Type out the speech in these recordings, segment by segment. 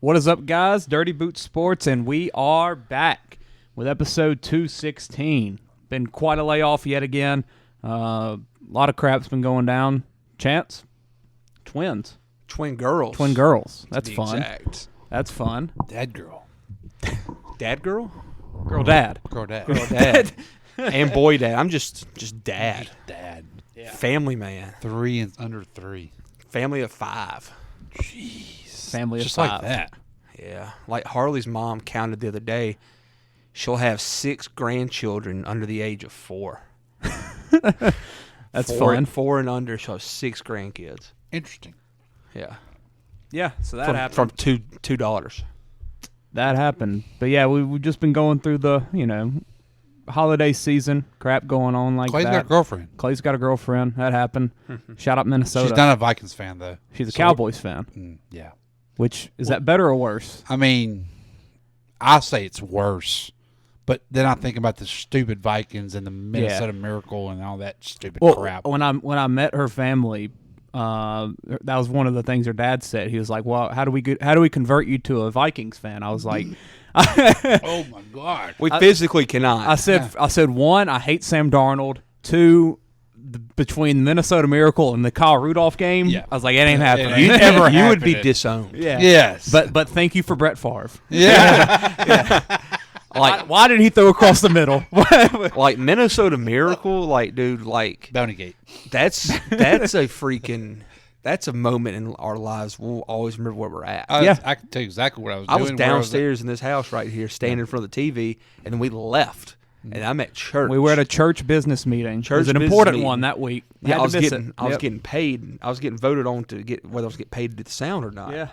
What is up, guys? Dirty Boot Sports, and we are back with episode 216. Been quite a layoff yet again. A lot of crap's been going down. Chance? Twins. Twin girls. Twin girls. That's fun. Exact. That's fun. Dad girl. Dad girl? Girl dad. Girl dad. Girl dad. And boy dad. I'm just dad. Dad. Yeah. Family man. 3 and under 3. Family of 5. Jeez. Family of Just 5. like that. Yeah. Like Harley's mom counted the other day. She'll have 6 grandchildren under the age of 4. That's four, fun. 4 and under, she'll have 6 grandkids. Interesting. Yeah. Yeah, so that From, happened. from $2. That happened. But yeah, we've just been going through the, holiday season crap going on like Clay's that. got a girlfriend. Clay's got a girlfriend. That happened. Shout out Minnesota. She's not a Vikings fan, though. She's a So- Cowboys fan. Yeah. Which, is that better or worse? I mean, I say it's worse. But then I think about the stupid Vikings and the Minnesota Miracle and all that stupid crap. When I met her family, that was one of the things her dad said. He was like, "Well, how do we convert you to a Vikings fan?" I was like, Oh, my God. We physically cannot. I said, one, I hate Sam Darnold. Two, between the Minnesota Miracle and the Kyle Rudolph game, Yeah. I was like, it ain't happening. You never you would be happened. disowned. Yeah. Yes. But thank you for Brett Favre. Yeah. Like, Why did he throw across the middle? like Minnesota Miracle, like, dude, like, Bounty Gate. that's a moment in our lives we'll always remember where we're at. Yeah. I can tell you exactly what I was I doing. was where downstairs in this house right here, standing in front of the TV, and then we left, and I'm at church. We were at a church business meeting. It Church was an business important meeting. one that week. Yeah, Had I was to miss getting it. I was Yep. getting paid. I was getting voted on to get whether I was getting paid to do the sound or not. Yeah.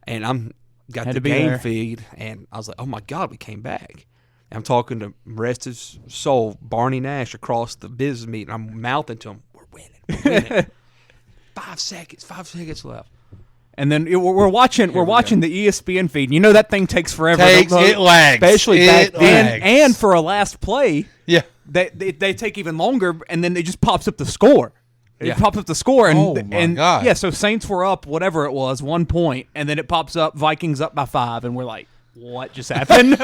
And I'm got Had the to be game there. feed, and I was like, oh my God, we came back. And I'm talking to rest his soul, Barney Nash, across the business meeting. I'm mouthing to him, we're winning. 5 seconds left. And then we're watching the ESPN feed. You know that thing takes forever. It lags. Especially back then. And for a last play, Yeah. they take even longer, and then it just pops up the score. It Yeah. pops up the score, and Oh, my God. yeah. So Saints were up, whatever it was, 1 point, and then it pops up Vikings up by 5, and we're like, what just happened?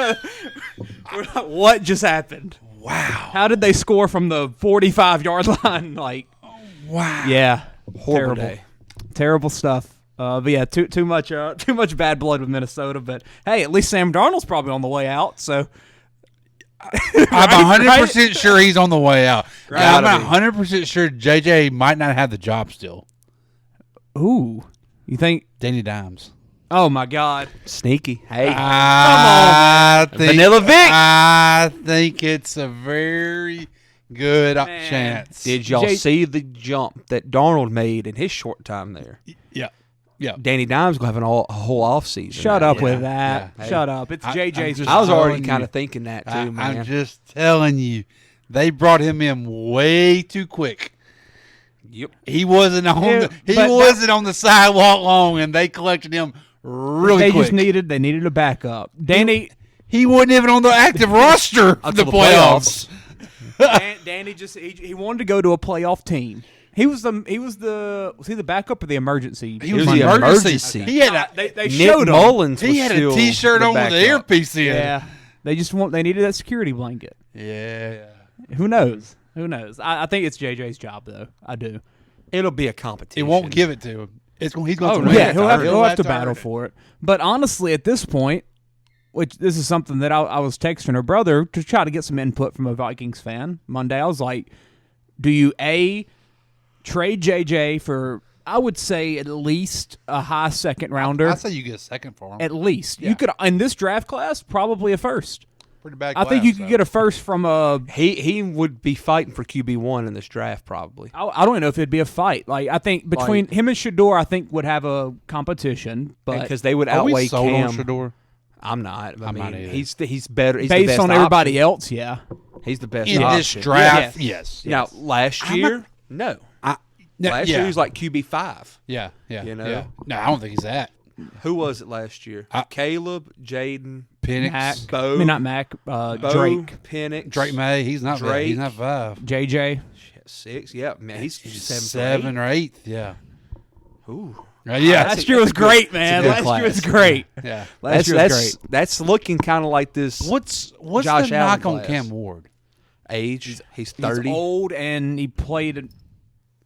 We're like, what just happened? Wow. How did they score from the 45-yard line? Like, Wow. yeah, Horrible terrible, day. terrible stuff. But yeah, too much bad blood with Minnesota. But hey, at least Sam Darnold's probably on the way out. So I'm 100% sure he's on the way out. Now, Gotta I'm 100% sure JJ might not have the job still. ooh, you think? Danny Dimes. Oh my God! Sneaky. Hey. I think, Vanilla Vic. I think it's a very good Man. chance. Did y'all see the jump that Darnold made in his short time there? Yeah. Yeah. Danny Dimes going to have a whole offseason. Shut now. up with that. yeah. Shut up. It's I'm JJ's. just I was already telling kind you. of thinking that too, man. I'm just telling you, they brought him in way too quick. Yep. He wasn't on Yeah, the on the sidewalk long, and they collected him really they quick. just needed a backup. Danny He wasn't even on the active roster for the Until the playoffs. Danny just he wanted to go to a playoff team. He was he the backup or the emergency? He was the the emergency. emergency. He had a They Nick showed him. Mullins was he had a still T-shirt the on with the backup. earpiece in. Yeah, they needed that security blanket. Yeah. Who knows? Who knows? I think it's JJ's job though. I do. It'll be a It competition. won't give it to him. He's going to Oh, win. Yeah, he'll have to earn battle it. for it. But honestly, at this point, which this is something that I was texting her brother to try to get some input from a Vikings fan Monday. I was like, do you trade JJ for, I would say, at least a high second rounder? I say you get a second for him. At least. Yeah. You could, in this draft class, probably a first. Pretty bad I think you could get a first from a. He would be fighting for QB1 in this draft probably. I don't know if it'd be a fight. Like I think between him and Shador, I think would have a competition, but Because they would Are we outweigh sold Cam. on Shador? I'm not. I I'm mean, not either. he's better. He's the based best on everybody option. else, yeah. He's the best In option. this draft, Yes. yes. Now, last I'm year, no. Last year he was like QB5. yeah. you know? Yeah. No, I don't think he's that. Who was it last year? Caleb, Jaden, Penix, Mac, Bo. I mean not Mac, Bo, Drake, Penix, Drake May. He's not. Drake. He's not 5. JJ. 6. Yeah, man, he's 7 7 or 8. Yeah. Ooh, Yeah. Last year was great, man. good Last year was class. great. Yeah. Last year was great. That's looking kind of like this. What's Josh the Allen knock on class. Cam Ward? Age? He's 30. He's old, and he played.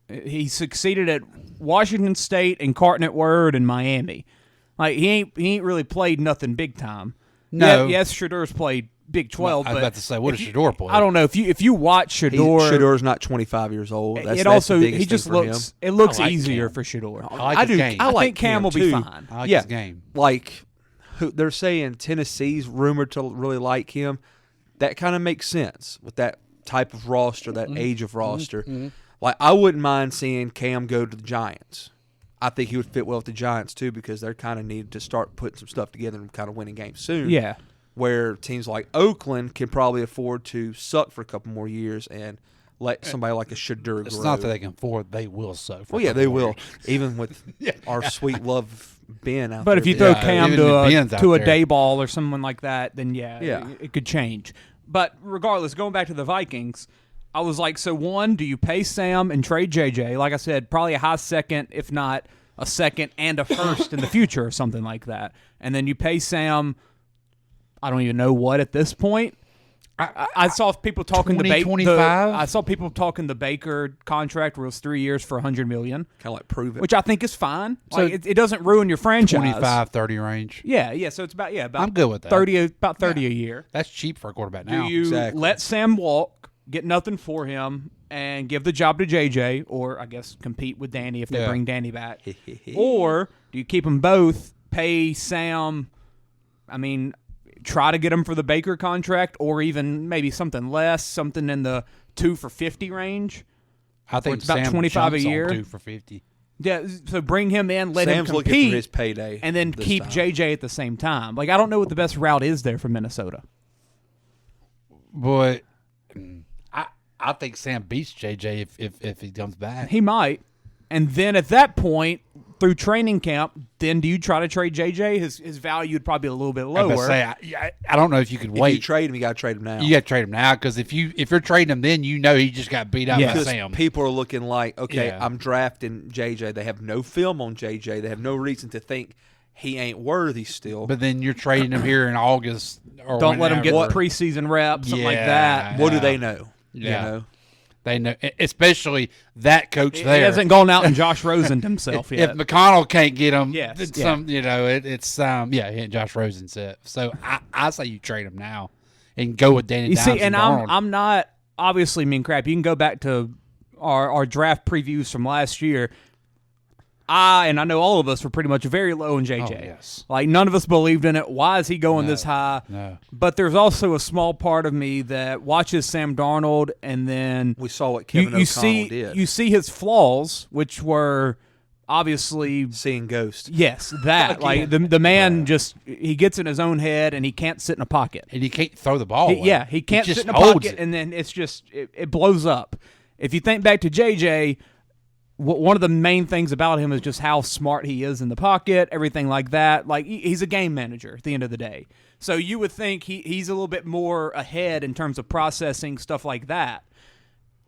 He succeeded at Washington State and Carton at Word and Miami. Like he ain't really played nothing big time. No. Yes, Shadur's played Big 12. I was but about to say, what does Shador play? I don't know if you watch Shador. Shador's not 25 years old. That's also the biggest he just thing for looks. him. It looks I like easier Cam. for Shador. I like I his do. game. I I like think Cam will be too. fine. I like Yeah. his game. Like they're saying Tennessee's rumored to really like him. That kind of makes sense with that type of roster, that age of roster. Like I wouldn't mind seeing Cam go to the Giants. I think he would fit well with the Giants too because they're kind of needed to start putting some stuff together and kind of winning games soon. Yeah. Where teams like Oakland can probably afford to suck for a couple more years and let somebody like a Shador It's grow. not that they can afford; they will suck. For Well, a yeah, couple they more will. years. Even with our sweet love Ben out But there. if you being- throw Cam even to if a, Ben's out to a there. day ball or someone like that, then yeah. It could change. But regardless, going back to the Vikings, I was like, so one, do you pay Sam and trade JJ? Like I said, probably a high second, if not a second and a first in the future or something like that. And then you pay Sam, I don't even know what at this point. I saw people talking 20, 25? I saw people talking the Baker contract where it was 3 years for $100 million, kind of like prove it. which I think is fine. So Like it doesn't ruin your franchise. 25, 30 range. Yeah. So it's about I'm good with that. 30 a year. That's cheap for a quarterback Do now. you Exactly. let Sam walk, get nothing for him, and give the job to JJ, or I guess compete with Danny if they Yeah. bring Danny back, or do you keep them both? Pay Sam. I mean, try to get him for the Baker contract, or even maybe something less, something in the 2 for $50 range. I think it's about Sam 25 a jumps on year. 2 for 50. Yeah, so bring him in, let Sam's him looking compete, for his payday, and then this keep time. JJ at the same time. Like I don't know what the best route is there for Minnesota. But I think Sam beats JJ if he comes back. He might. And then at that point, through training camp, then do you try to trade JJ? His value would probably be a little bit I was about lower. to say, I don't know if you could If wait. you trade him, you got to trade him now. You got to trade him now because if you're trading him, then you know he just got beat out Yeah. by Because Sam. people are looking like, okay, Yeah. I'm drafting JJ. They have no film on JJ. They have no reason to think he ain't worthy still. But then you're trading him here in August. Or Don't let him get whenever. preseason reps, something like Yeah. that. what do Yeah. they know? Yeah. You know? They know, especially that coach He there. hasn't gone out and Josh Rosen himself if yet. McConnell can't get him, Yes, it's yeah. some Josh Rosen said. So I say you trade him now and go with Danny You Dimes see, and Darnold. I'm not obviously mean crap. You can go back to our draft previews from last year. I know all of us were pretty much very low in JJ. Oh, yes. Like none of us believed in it. Why is he going this high? No. But there's also a small part of me that watches Sam Darnold, and then We saw what Kevin O'Connell did. you see his flaws, which were obviously seeing ghosts. yes, that like the man just he gets in his own head and he can't sit in a pocket. And he can't throw the ball away. Yeah, he can't just sit in a holds pocket, it. and then it's just it blows up. If you think back to JJ, one of the main things about him is just how smart he is in the pocket, everything like that. Like he's a game manager at the end of the day. So you would think he's a little bit more ahead in terms of processing stuff like that.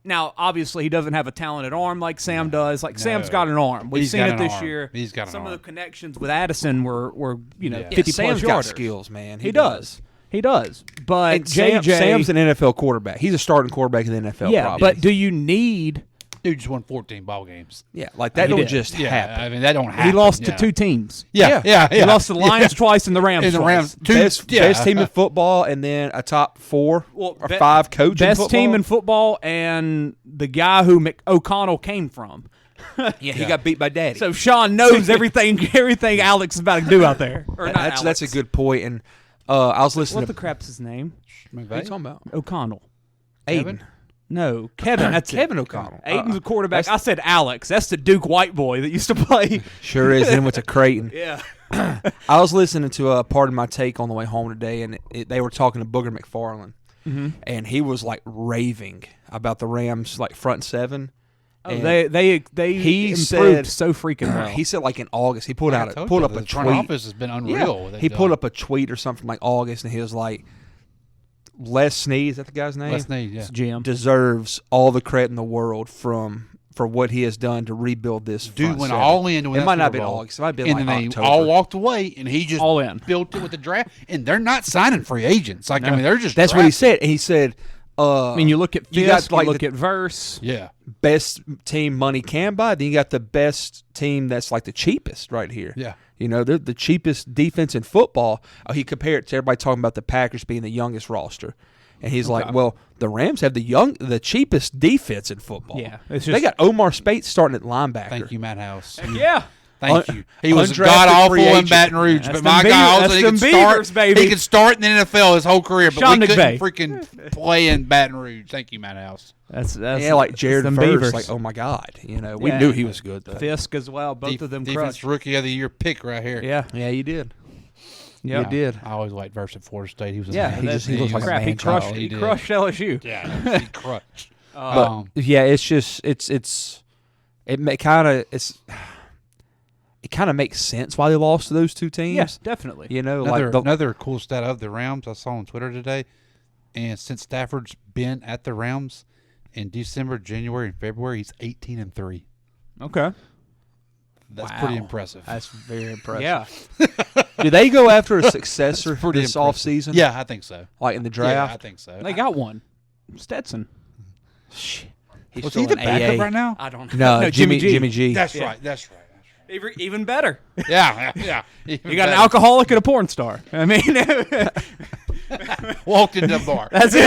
Now, obviously, he doesn't have a talented arm like Sam does. Like Sam's got an arm. We've He's seen got it an this arm. year. He's got an Some arm. of the connections with Addison were Yeah. 50 plus Sam's got yarders. skills, man. He does. He does. But And Sam's an NFL quarterback. He's a starting quarterback in the NFL. yeah. probably. But do you need? Dude just won 14 ball games. yeah, like that He don't did. just Yeah, happen. I mean that don't happen. He lost to Yeah. 2 teams. Yeah. He lost to the Lions twice and the Rams And the twice. Rams. Two, Best team in football, and then a top 4 or 5 coach. in Best football. team in football, and the guy who O'Connell came from. Yeah, he got beat by Daddy. So Sean knows everything Alex is about to do out there. Or not that's Alex. a good point. And I was listening What the to crap's his name? what are you talking about? O'Connell. Aiden. No, Kevin. That's Kevin it. O'Connell. Aiden's a quarterback. I said Alex. That's the Duke white boy that used to play. Sure is. Then went to Creighton. Yeah. I was listening to part of my take on the way home today, and they were talking to Booger McFarland, and he was like raving about the Rams, like front seven. And They He improved said- so freaking well. he said like in August he pulled I up told a you, the front tweet. office has been unreal. Yeah, what they've he pulled done. up a tweet or something like August, and he was like, Les Snead, is that the guy's name? Les Snead, yeah. It's GM. Deserves all the credit in the world from for what he has done to rebuild this. Dude front went seven. all in. To win It that might not have Super been Bowl. August. It might have been and like then they October. all walked away, and he just All in. built it with the draft. And they're not signing free agents. Like I mean, they're just That's what he drafting. said. And he said, I mean, you look at Fisk, you got, like, you look the- at Verse. Yeah, best team money can buy. Then you got the best team that's like the cheapest right here. Yeah. You know, they're the cheapest defense in football. He compared it to everybody talking about the Packers being the youngest roster. And he's like, well, the Rams have the cheapest defense in football. Yeah, it's they just- got Omar Speights starting at linebacker. thank you, Matt House. Yeah. Thank you. He was undrafted god awful free in agent. Baton Rouge, That's but my them God, Beavers- also he that's could them start. Beavers, baby. He could start in the NFL his whole career, but Sean we couldn't McVay. freaking play in Baton Rouge. Thank you, Matt House. That's Yeah, like Jared them Verse. Beavers. Like, oh my God. You know, we Yeah. knew he was good though. Fisk as well. Both of them Defense crushed. Rookie of the Year pick right here. Yeah. Yeah, you did. Yeah. You did. I always liked Verse at Florida State. He was a Yeah, man. he that's- just- he looks like a crap. He man-child. crushed. He He did. crushed LSU. Yeah, he crushed. But yeah, it's just it kind of makes sense why they lost to those two teams. Yes, definitely. You know, Another cool stat of the Rams I saw on Twitter today, and since Stafford's been at the Rams in December, January, and February, he's 18-3. Okay. That's Wow. pretty impressive. that's very impressive. Yeah. Do they go after a successor pretty this impressive. offseason? Yeah, I think so. Like in the Yeah, I draft? think so. They got one. Stetson. He's Was still he the an backup AA. right now? I don't know. No, Jimmy G. That's Yeah. right. That's right. Even better. Yeah, yeah. You got an alcoholic and a porn star. I mean, Walked into the bar. that's it.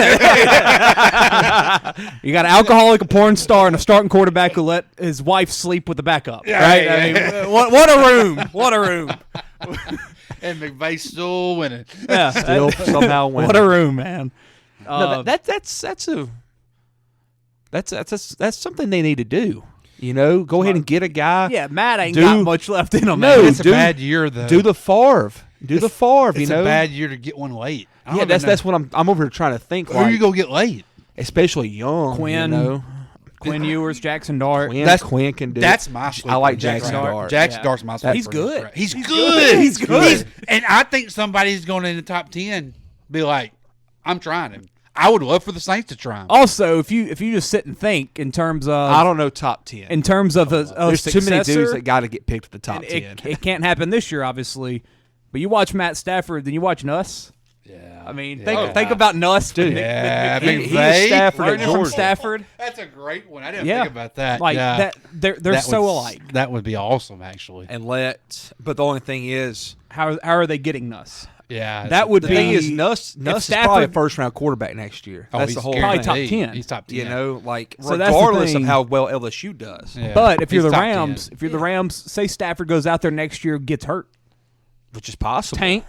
You got an alcoholic, a porn star, and a starting quarterback who let his wife sleep with the backup. Yeah, right? yeah, I mean, what a room. What a room. And McVay still winning. Yeah. Still somehow winning. What a room, man. No, that's something they need to do. You know, go ahead and get a guy. Yeah, Matt ain't Do- got much left in him. No, man. It's a do- bad year, though. Do the Favre. Do the Favre. It's You know, a bad year to get one late. I don't yeah. even know. That's what I'm over here trying to think. Who are Like, you gonna get late? especially young. Quinn. You know, Quinn Ewers, Jackson Dart. Quinn can do. That's it. my. I like Jackson Jackson Dart. Jackson Yeah. Dart's my. sleeper He's in this good. draft. He's He's good. good. He's good. And I think somebody's going in the top 10. Be like, I'm trying him. I would love for the Saints to try him. Also, if you just sit and think in terms of I don't know top 10. in terms of a There's too many dudes successor, that got to get picked at the top and 10. it can't happen this year, obviously. But you watch Matt Stafford, then you watch Nuss. Yeah. I mean, Yeah. think about Nuss, dude. Yeah, he is McVay. Stafford at Learning from Georgia. Stafford. That's a great one. I didn't Yeah. think about that. Like yeah. that, they're That so would- alike. That would be awesome, actually. But the only thing is, How are they getting Nuss? Yeah. That would the be thing is, Nuss is probably a Stafford- first round quarterback next year. Oh, That's he's the whole Probably guaranteed. top 10. He's top 10. You know, like So that's the regardless of thing. how well LSU does, Yeah. But if you're He's the top Rams, 10. say Stafford goes out there next year, gets hurt, which is possible. tank,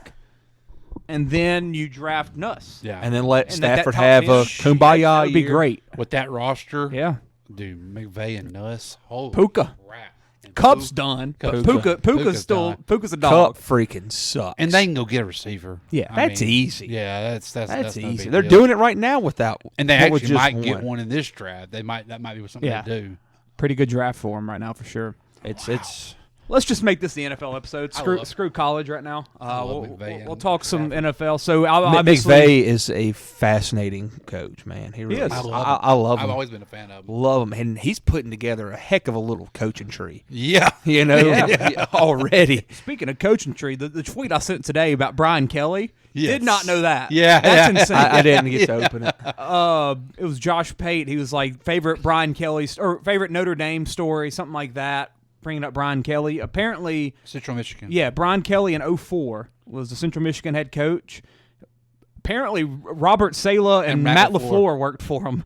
and then you draft Nuss. Yeah. And then let And that Stafford top have 10 a kumbaya That would be year. great. with that roster, Yeah. dude, McVay and Nuss. Holy Puka. crap. And Cup's Puka. done. But Puka. Puka's still done. Puka's a dog. Cup freaking sucks. And they can go get a receiver. Yeah. That's easy. Yeah, that's That's no easy. big They're deal. doing it right now without. And they what was actually just might get one in this draft. That might be something Yeah. they do. Pretty good draft for him right now for sure. It's Let's just make this the NFL episode. Screw love- screw college right now. love We'll, McVay we'll, and we'll talk some Stafford. NFL. So obviously, McVay is a fascinating coach, man. He really is. is. I love him. I love I've him. always been a fan of him. Love him, and he's putting together a heck of a little coaching tree. Yeah. You know, Yeah. already. speaking of coaching tree, the tweet I sent today about Brian Kelly Yes. did not know that. Yeah, that's yeah. insane. I didn't get to open it. It was Josh Pate. He was like favorite Brian Kelly or favorite Notre Dame story, something like that. Bringing up Brian Kelly. Apparently, Central Michigan. yeah, Brian Kelly in 04 was the Central Michigan head coach. Apparently, Robert Sala and Matt LaFleur worked for him.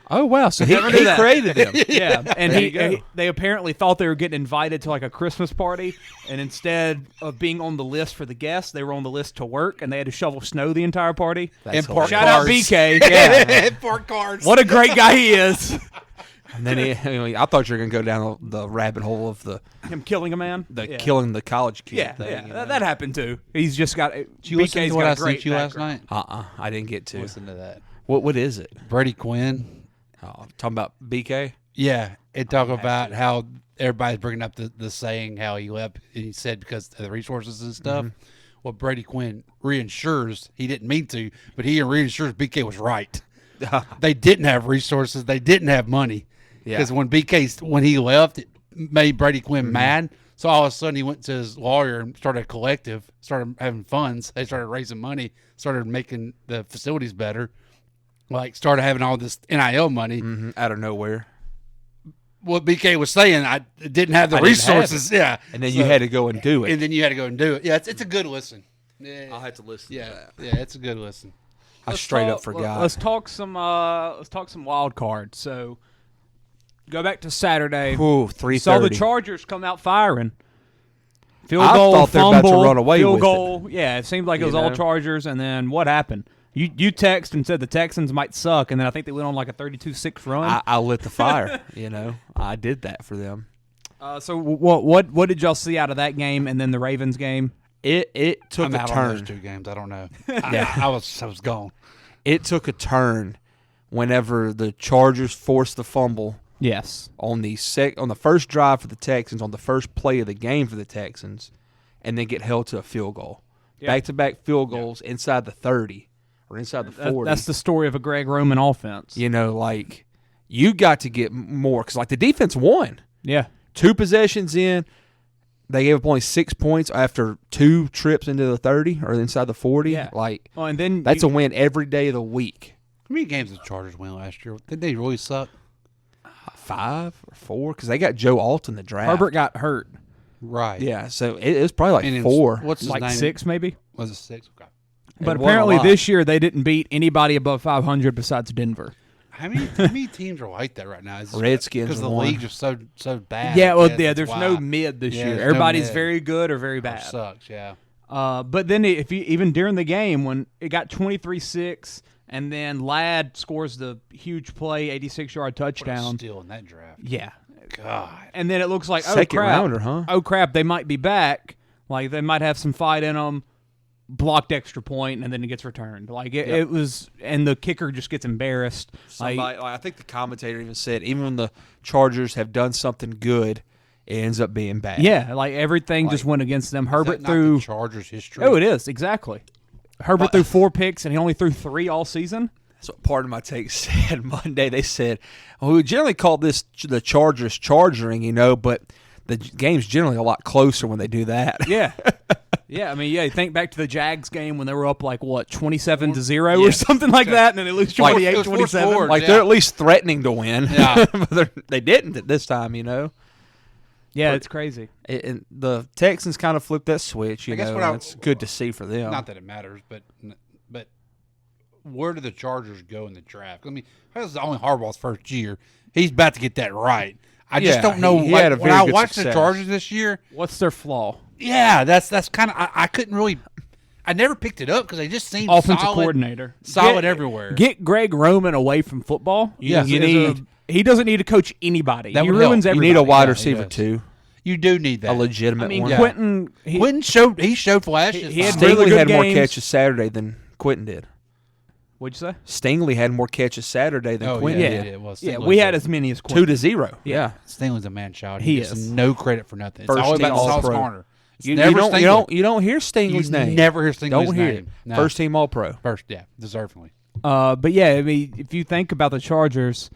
Oh wow! So he Never knew that. created them. Yeah, and There you go. they apparently thought they were getting invited to like a Christmas party, and instead of being on the list for the guests, they were on the list to work, and they had to shovel snow the entire party. That's And park hilarious. Shout out cars. BK. Yeah, Park cars. what a great guy he is. And then I thought you were gonna go down the rabbit hole of the Him killing a man. Yeah. killing the college kid Yeah, thing. yeah, you know? that happened too. He's just got. Did you listen BK's to what got I a great sent you last background. night? I didn't get to. Listen to that. What is it? Brady Quinn. Oh, talking about BK. Yeah, it talk about how everybody's bringing up the saying how he left. And he said because of the resources and stuff. Well, Brady Quinn reinsures he didn't mean to, but he reinsures BK was right. They didn't have resources. They didn't have money. Yeah. Because when he left, it made Brady Quinn mad. So all of a sudden he went to his lawyer and started a collective, started having funds. They started raising money, started making the facilities better, like started having all this NIL money. Out of nowhere. What BK was saying, I didn't have the I didn't have resources. Yeah. And then you had to go and do it. And then you had to go and do it. Yeah, it's a good listen. Yeah, I'll have to listen yeah, to that. yeah, it's a good listen. I straight up forgot. Let's talk some wild cards. So go back to Saturday. Ooh, 3:30. Saw the Chargers come out firing. Field I goal, thought they were about to fumble, run away field with goal. Yeah, it seemed like it was all know? Chargers. And then what happened? You text and said the Texans might suck, and then I think they went on like a 32-6 run. I lit the fire. I did that for them. So what did y'all see out of that game and then the Ravens game? It took I'm a out on those turn. 2 games. I don't know. Yeah. I was gone. It took a turn whenever the Chargers forced the fumble Yes. on the first drive for the Texans, on the first play of the game for the Texans, and then get held to a field goal. Yeah. Back-to-back field goals inside the 30 or inside the 40. That's the story of a Greg Roman offense. You got to get more because, the defense won. Yeah. 2 possessions in, they gave up only 6 points after 2 trips into the 30 or inside the 40. Yeah. Well, and then That's a win every day of the week. How many games did the Chargers win last year? Did they really suck? 5 or 4 because they got Joe Alt in the draft. Herbert got hurt. Right. Yeah, so it was probably And it 4. was- what's his Like name? 6 maybe. Was it 6? Okay. But It won a apparently lot. this year they didn't beat anybody above 500 besides Denver. How many teams are like that right now? Is it Redskins because the won. league's just so bad. Yeah, I well, guess yeah. that's There's why. no mid this Yeah, year. there's no Everybody's mid. very good or very It bad. sucks. Yeah. But then if you even during the game when it got 23-6 and then Ladd scores the huge play 86-yard touchdown. Still in that draft. Yeah. God. And then it looks like Second oh crap, rounder, huh? Oh crap, they might be back. Like they might have some fight in them. Blocked extra point and then it gets returned. Like it was, and the kicker just gets embarrassed. I think the commentator even said, even when the Chargers have done something good, it ends up being bad. Yeah, like everything just went against them. Is Herbert that not threw. the Chargers history. Oh, it is exactly. Herbert threw 4 picks and he only threw 3 all season. That's what part of my take said Monday. They said, well, we generally call this the Chargers chargering, but the game's generally a lot closer when they do that. Yeah. Yeah, I mean, you think back to the Jags game when they were up 27-0 or something like that, and then they lose Like, 28-27. Like they're at least threatening to win. Yeah. But they didn't at this time, Yeah, it's crazy. And the Texans kind of flipped that switch, I guess and it's good to see for them. Not that it matters, but where do the Chargers go in the draft? I mean, this is only Harbaugh's first year. He's about to get that right. I just Yeah, don't know. he had a when very I good watched the success. Chargers this year, What's their flaw? yeah, that's kind of. I couldn't really. I never picked it up because they just seemed Offensive solid, coordinator. solid everywhere. Get Greg Roman away from football. Yeah, As you a- need- he doesn't need to coach anybody. That He would ruins help. You everybody. need a wide Yeah, receiver, he does. too. You do need that. A legitimate I mean, one. Yeah. Quentin. Quentin showed. He showed flashes. He had Wow. really Stingley good had more games. catches Saturday than Quentin did. What'd you say? Stingley had more catches Saturday than Oh, Quentin yeah, did. it was. Yeah, Stingley's we had a- as many as Quentin. 2-0. Yeah. Stingley's a man child. He gets is. no credit for nothing. It's First all team about Sauce All-Pro. Garner. It's You never don't Stingley. you don't hear Stingley's You name. never hear Stingley's Don't hear name. it. No. First team All Pro. First, yeah, deservingly. But yeah, I mean, if you think about the Chargers,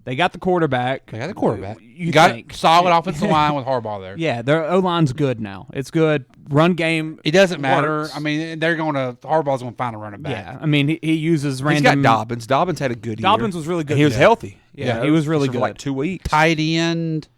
they got the quarterback. They got the quarterback. You got think. solid offensive line with Harbaugh there. Yeah, their O-line's good now. It's good. Run game. It doesn't matter. works. I mean, Harbaugh's going to find a running back. Yeah, I mean, he uses He's random. got Dobbins. Dobbins had a good year. Dobbins was really good. And he was yeah. healthy. Yeah, he was really for good. like 2 weeks. Tight end.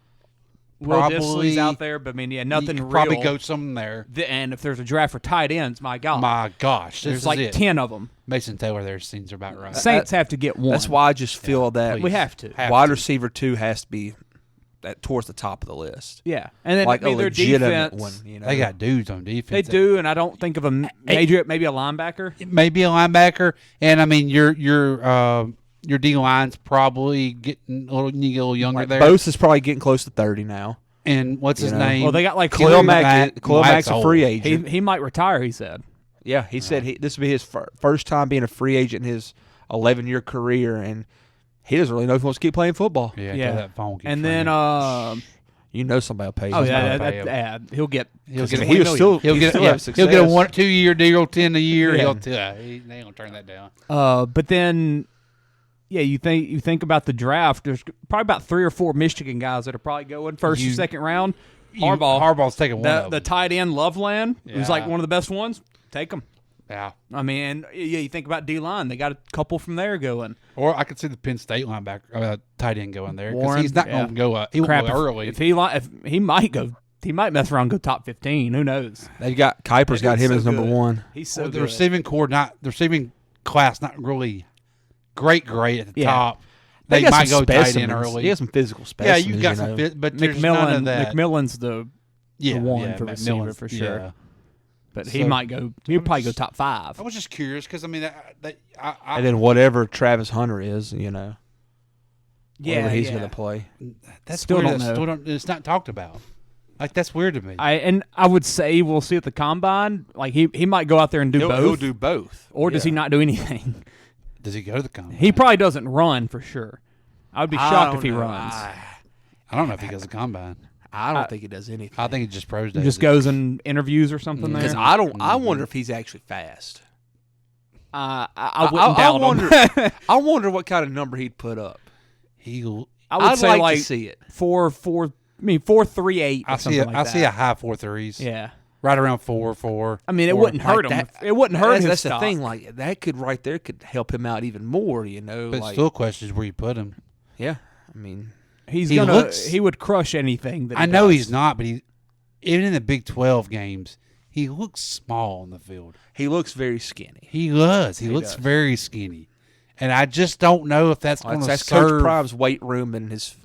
Will probably Dissly's out there, but I mean, yeah, nothing you real. could probably go something there. And if there's a draft for tight ends, my God, My gosh, this there's is like it. 10 of them. Mason Taylor, their scenes are about right. Saints have to get one. That's why I just feel that please. we have to. Have wide to. receiver 2 has to be towards the top of the list. Yeah, and then Like I mean, a their legitimate defense. one. They got dudes on defense. They do, and I don't think of a major, maybe a linebacker. Maybe a linebacker, and I mean your D line's probably getting a little younger Like there. Bose is probably getting close to 30 now. And what's his know. name? Well, they got like Khalil three- Mack Mac's a old. free agent. He might retire. He said. Yeah, he said this would be his first time being a free agent in his 11-year career, and he doesn't really know if he wants to keep playing football. Yeah, Yeah. that phone. And then, You know somebody will pay. oh him. yeah, pay him. he'll get. He'll Because get he was still he'll he get still yeah, have he'll get a success. 2 year deal, 10 a year. Yeah. They ain't gonna turn that down. But then Yeah, you think about the draft. There's probably about 3 or 4 Michigan guys that are probably going first or second round. Harbaugh's taking one of The them. tight end Loveland, who's like Yeah. one of the best ones. Take him. Yeah. I mean, yeah, you think about D-line. They got a couple from there going. Or I could see the Penn State linebacker, tight end going there because Warren, he's not yeah. going to go. He won't Crap, go early. if he might go, he might mess around and go top 15. Who knows? They got Kuiper's got him so as number good. 1. He's so the good. receiving core, the receiving class, not really great at the Yeah. top. They got might some go tight end specimens. early. He has some physical Yeah, specimens. you got some, but there's none of that. McMillan's the one for receiver McMillan's- for sure. yeah. But he So- might go. He'll probably go top 5. I was just curious because I mean, I And then whatever Travis Hunter is, whatever he's going to play. that's Still weird. don't know. It's not talked about. Like that's weird to me. I would say we'll see at the combine. Like he might go out there and do both. He'll do both. Or does he not do anything? Does he go to the combine? He probably doesn't run for sure. I would be I shocked don't if he know. runs. I don't know if he goes to the combine. I don't think he does anything. I think he just pros He days. just goes in interviews or something there. Because I wonder if he's actually fast. I wouldn't doubt wonder, him. I wonder what kind of number he'd put up. He'll. I would I'd say like like to see it. 4.38. I see. I see a high 4.3s. Yeah. Right around 4.4. I mean, it Four. wouldn't hurt him. that- It wouldn't hurt his That's the stock. thing. Like that could right there could help him out even more. But like, still, questions where you put him. yeah. I mean, He's he gonna. looks- He would crush anything. That he I know does. he's not, but even in the Big 12 games, he looks small on the field. he looks very skinny. He does. He looks does. very skinny, and I just don't know if that's going to That's serve. Coach Prime's weight room and his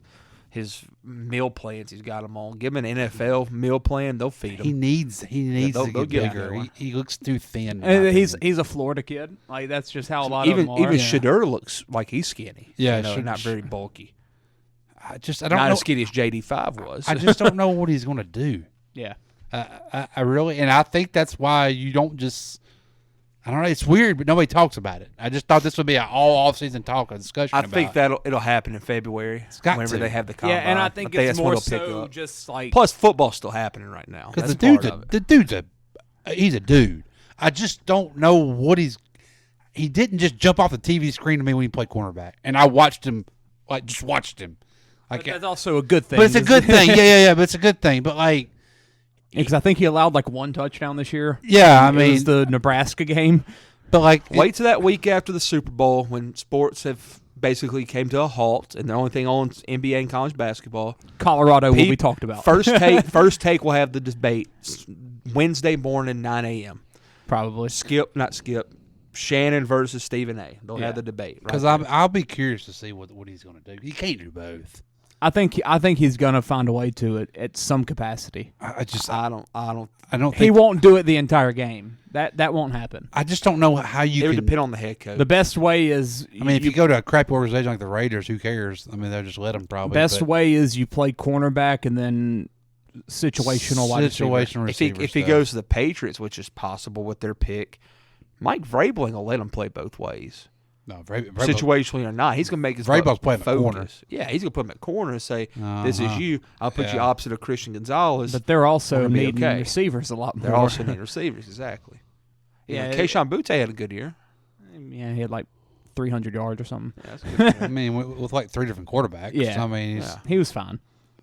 meal plans. He's got them on. Give him an NFL meal plan. They'll feed him. He needs they'll- to they'll get get bigger. him. He looks too thin. in And my he's opinion. a Florida kid. Like that's just how a lot even of them are. Shadur looks like he's skinny. Yeah, not very bulky. I don't Not know. as skinny as JD5 was. I just don't know what he's going to do. Yeah. I really, and I think that's why you don't just. I don't know. It's weird, but nobody talks about it. I just thought this would be an all off-season talk, a discussion. I about think it. it'll happen in February. got Whenever to. they have the Yeah, combine. and I think that's it's when more it'll pick so up. just like Plus, football's still happening right now. Because That's part of it. the dude's he's a dude. I just don't know what he didn't just jump off the TV screen to me when he played cornerback, and I watched him, just watched him. but that's also a good thing. But it's a good thing. Yeah. But it's a good thing. But Because I think he allowed like 1 touchdown this year. yeah, I It mean, was the Nebraska game. but Wait till that week after the Super Bowl when sports have basically came to a halt, and the only thing on is NBA and college basketball. Colorado will be Pete, talked about. First take will have the debate Wednesday morning 9 a.m. Probably. Not Skip. Shannon versus Stephen A. They'll Yeah. have the debate. Right because there. I'll be curious to see what he's going to do. He can't do both. I think he's gonna find a way to it at some capacity. I just I don't. I don't He think won't do it the entire game. That won't happen. I just don't know how you It would can. depend on the head coach. The best way is I mean, if you go to a crappy organization like the Raiders, who cares? I mean, they'll just let them probably. best but way is you play cornerback and then situational wide receiver. situational if he receiver goes to the Patriots, which is possible with their pick, Mike Vrabel will let him play both ways. no, Vrabel, Situationally or not, he's gonna make his Vrabel's playing at focus. corner. Yeah, he's gonna put him at corner and say, "This is Uh-huh. you. I'll put you Yeah. opposite of Christian Gonzalez." But they're also Gonna be needing okay. receivers a lot more. They're also need receivers, exactly. Yeah, Yeah, Keyshawn Butte had a good year. Yeah, he had like 300 yards or something. Yeah, that's good. I mean, with like 3 different quarterbacks. Yeah. I mean, Yeah. He was fine.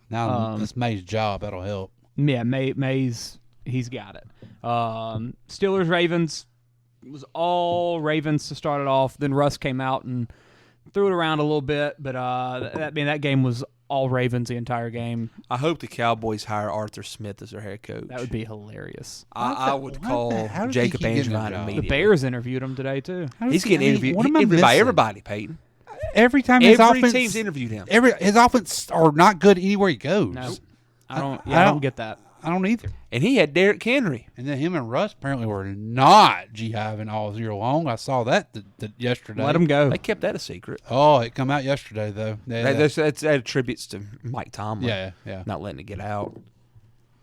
now it's May's job. That'll help. Yeah, Mays, he's got it. Steelers, Ravens, it was all Ravens to start it off. Then Russ came out and threw it around a little bit, but that game was all Ravens the entire game. I hope the Cowboys hire Arthur Smith as their head coach. That would be hilarious. I would what call the- how does he Jacob keep getting Angevine that job? The immediately. Bears interviewed him today too. He's getting interviewed. What am I Interviewed by missing? everybody, Peyton. Every time his Every offense, team's interviewed him. his offense are not good anywhere he goes. No, I I don't don't- get that. I don't either. And he had Derrick Henry. And then him and Russ apparently were not jihading all year long. I saw that yesterday. Let him go. They kept that a secret. Oh, it come out yesterday though. Yeah, That attributes to Mike Tomlin. yeah. Not letting it get out.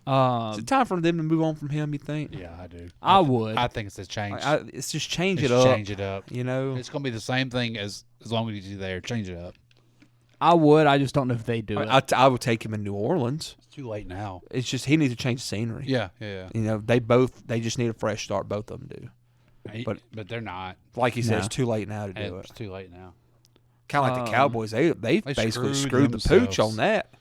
Is it time for them to move on from him, you think? Yeah, I do. I would. I think it's a change. It's just change Just it up. change it up. You know? It's going to be the same thing as long as he's there. Change it up. I would. I just don't know if they do it. I would take him in New Orleans. It's too late now. It's just he needs to change the scenery. Yeah. You know, they just need a fresh start. Both of them do. But they're not. Like you said, No. it's too late now to do It's it. too late now. Kind of like the Cowboys. They basically screwed the themselves. pooch on that.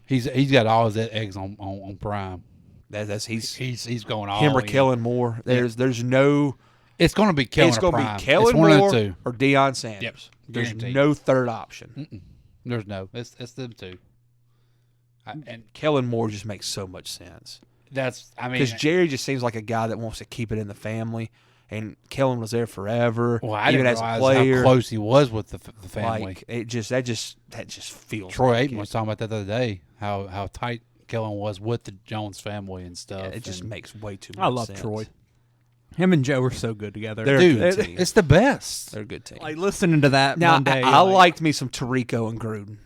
He's got all his eggs on Prime. He's going all him or in. Kellen Moore. There's no. It's going to be Kellen. It's going going to to be Kellen it's one of Moore the two. or Deion Sanders. There's Guaranteed. no third option. There's no. It's them two. And Kellen Moore just makes so much sense that's. I mean, because Jerry just seems like a guy that wants to keep it in the family, and Kellen was there forever. well, I even didn't as a realize player, how close he was with the family. like it just that just feels. Troy like Aikman was talking about that the other day. How tight Kellen was with the Jones family and stuff. Yeah, it just and makes way too much I love sense. Troy. Him and Joe are so good together. They're a dude, good team. it's the best. They're a good team. like listening to that Now, Monday. I liked me some Tarico and Gruden.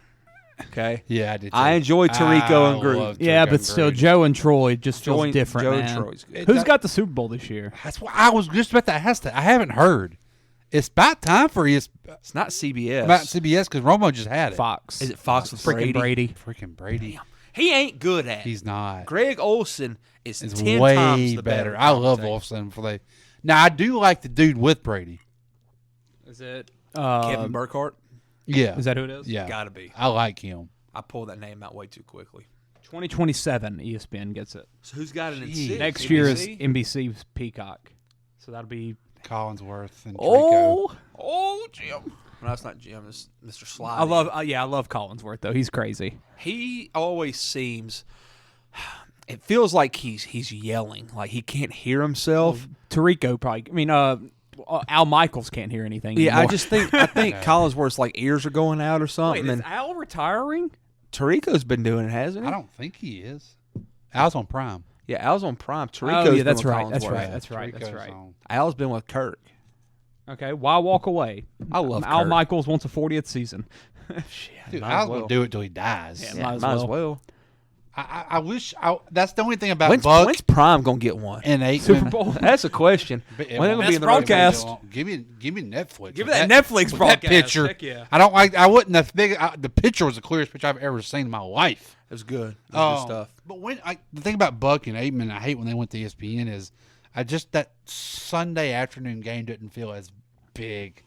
Okay. Yeah, I did. Too. I enjoyed Tirico and Gruden. love yeah, Tirico but and still, Gruden. Joe and Troy just Joe feels and- different, Joe and man. Troy's good. Who's got the Super Bowl this year? That's why I was just about to ask that. I haven't heard. It's about time for you. It's not CBS. About CBS because Romo just had it. Fox. Is it Fox with Freaking Brady. Freaking Brady. He ain't good at it. He's not. Greg Olson is It's 10 way times the better. I love commentator. Olsen for the. Now I do like the dude with Brady. Is it Kevin Burkhardt. Yeah. Is that who it is? Yeah. Gotta be. I like him. I pulled that name out way too quickly. 2027 ESPN gets it. So who's got it in Jeez. six? Next year is NBC? NBC's Peacock. So that'll be Collinsworth and Tirico. Jim. No, that's not Jim. It's Mr. Slide. I love I love Collinsworth though. He's crazy. He always seems. It feels like he's yelling, like he can't hear himself. Tirico probably. I mean, Al Michaels can't hear anything. Yeah, anymore. I think Collinsworth's like ears are going out or something. Wait, is and Al retiring? Tarico's been doing it, hasn't he? I don't think he is. Al's on Prime. Yeah, Al's on Prime. Tarico's Oh, yeah, been that's with right. That's Collinsworth. right. That's right. That's Tirico's right. on. Al's been with Kirk. Okay, why walk away? I love Al Kirk. Michaels wants a 40th season. Dude, might as Al's well. gonna do it till he dies. Yeah, Yeah, might as well. I wish. That's the only thing about When's, Buck when's Prime gonna get one? and Aikman. Super Bowl. That's a question. But When they gonna Best be in the broadcast. Give me Netflix. Give With me that Netflix with broadcast. That picture. Heck yeah. I don't like. I wouldn't have big. The picture was the clearest picture I've ever seen in my life. It was good. It was good stuff. But the thing about Buck and Aikman, I hate when they went to ESPN is, that Sunday afternoon game didn't feel as big.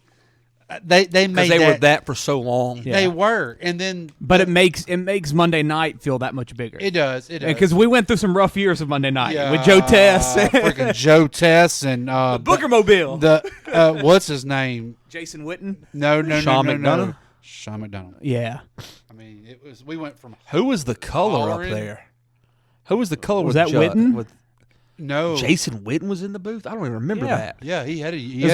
They made Because they were that for so long. Yeah. They were, and then But it makes Monday night feel that much bigger. it does. It does. Because we went through some rough years of Monday night Yeah, with Joe Tess, freaking Joe Tess, and Booker Mobile, the what's his name? Jason Witten. No, Sean no, McDonough? no. Sean McDonough. Yeah, I mean, it was. We went from Who was the color up Hollering. there? Who was the color? Was with that Judd? Witten? With no. Jason Witten was in the booth. I don't even remember Yeah. that. Yeah, he had a. He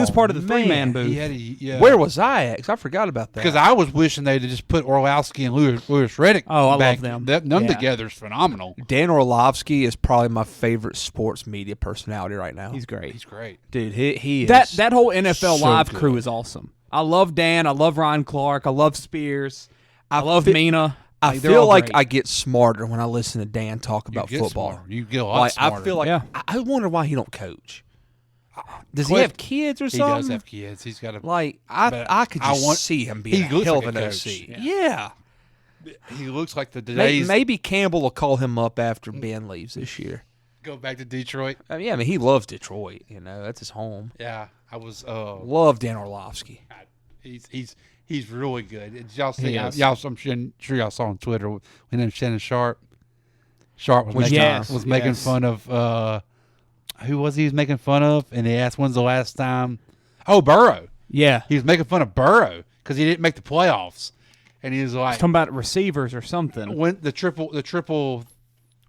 was part of the three-man booth. He had a. Yeah. Where was I at? 'Cause I forgot about that. Because I was wishing they'd just put Orlowski and Louis Riddick. Oh, I love back. them. Them Yeah. together is phenomenal. Dan Orlovsky is probably my favorite sports media personality right now. he's great. He's great. Dude, he is. That whole NFL so Live good. crew is awesome. I love Dan. I love Ryan Clark. I love Spears. I love fe- Mina. I Like, they're feel all like great. I get smarter when I listen to Dan talk You about get football. smarter. You get a lot Like smarter. I feel like Yeah. I wonder why he don't coach. Does he Cliff- have kids or he something? does have kids. He's got a. Like But I could I just want- see him he being a looks hell like of a an coach. OC. Yeah. Yeah. He looks like the Maybe, today's. maybe Campbell will call him up after Ben leaves this year. Go back to Detroit. I mean, he loves Detroit. You know, that's his home. Yeah, I was. Love Dan Orlovsky. He's really good. Did y'all see? He is. Y'all, I'm sure y'all saw on Twitter when him Shannon Sharp. Sharp was making Yes, was making yes. fun of who was he was making fun of, and they asked when's the last time. Oh, Burrow. Yeah. He was making fun of Burrow because he didn't make the playoffs, and he was like, Talking about receivers or something. "When the triple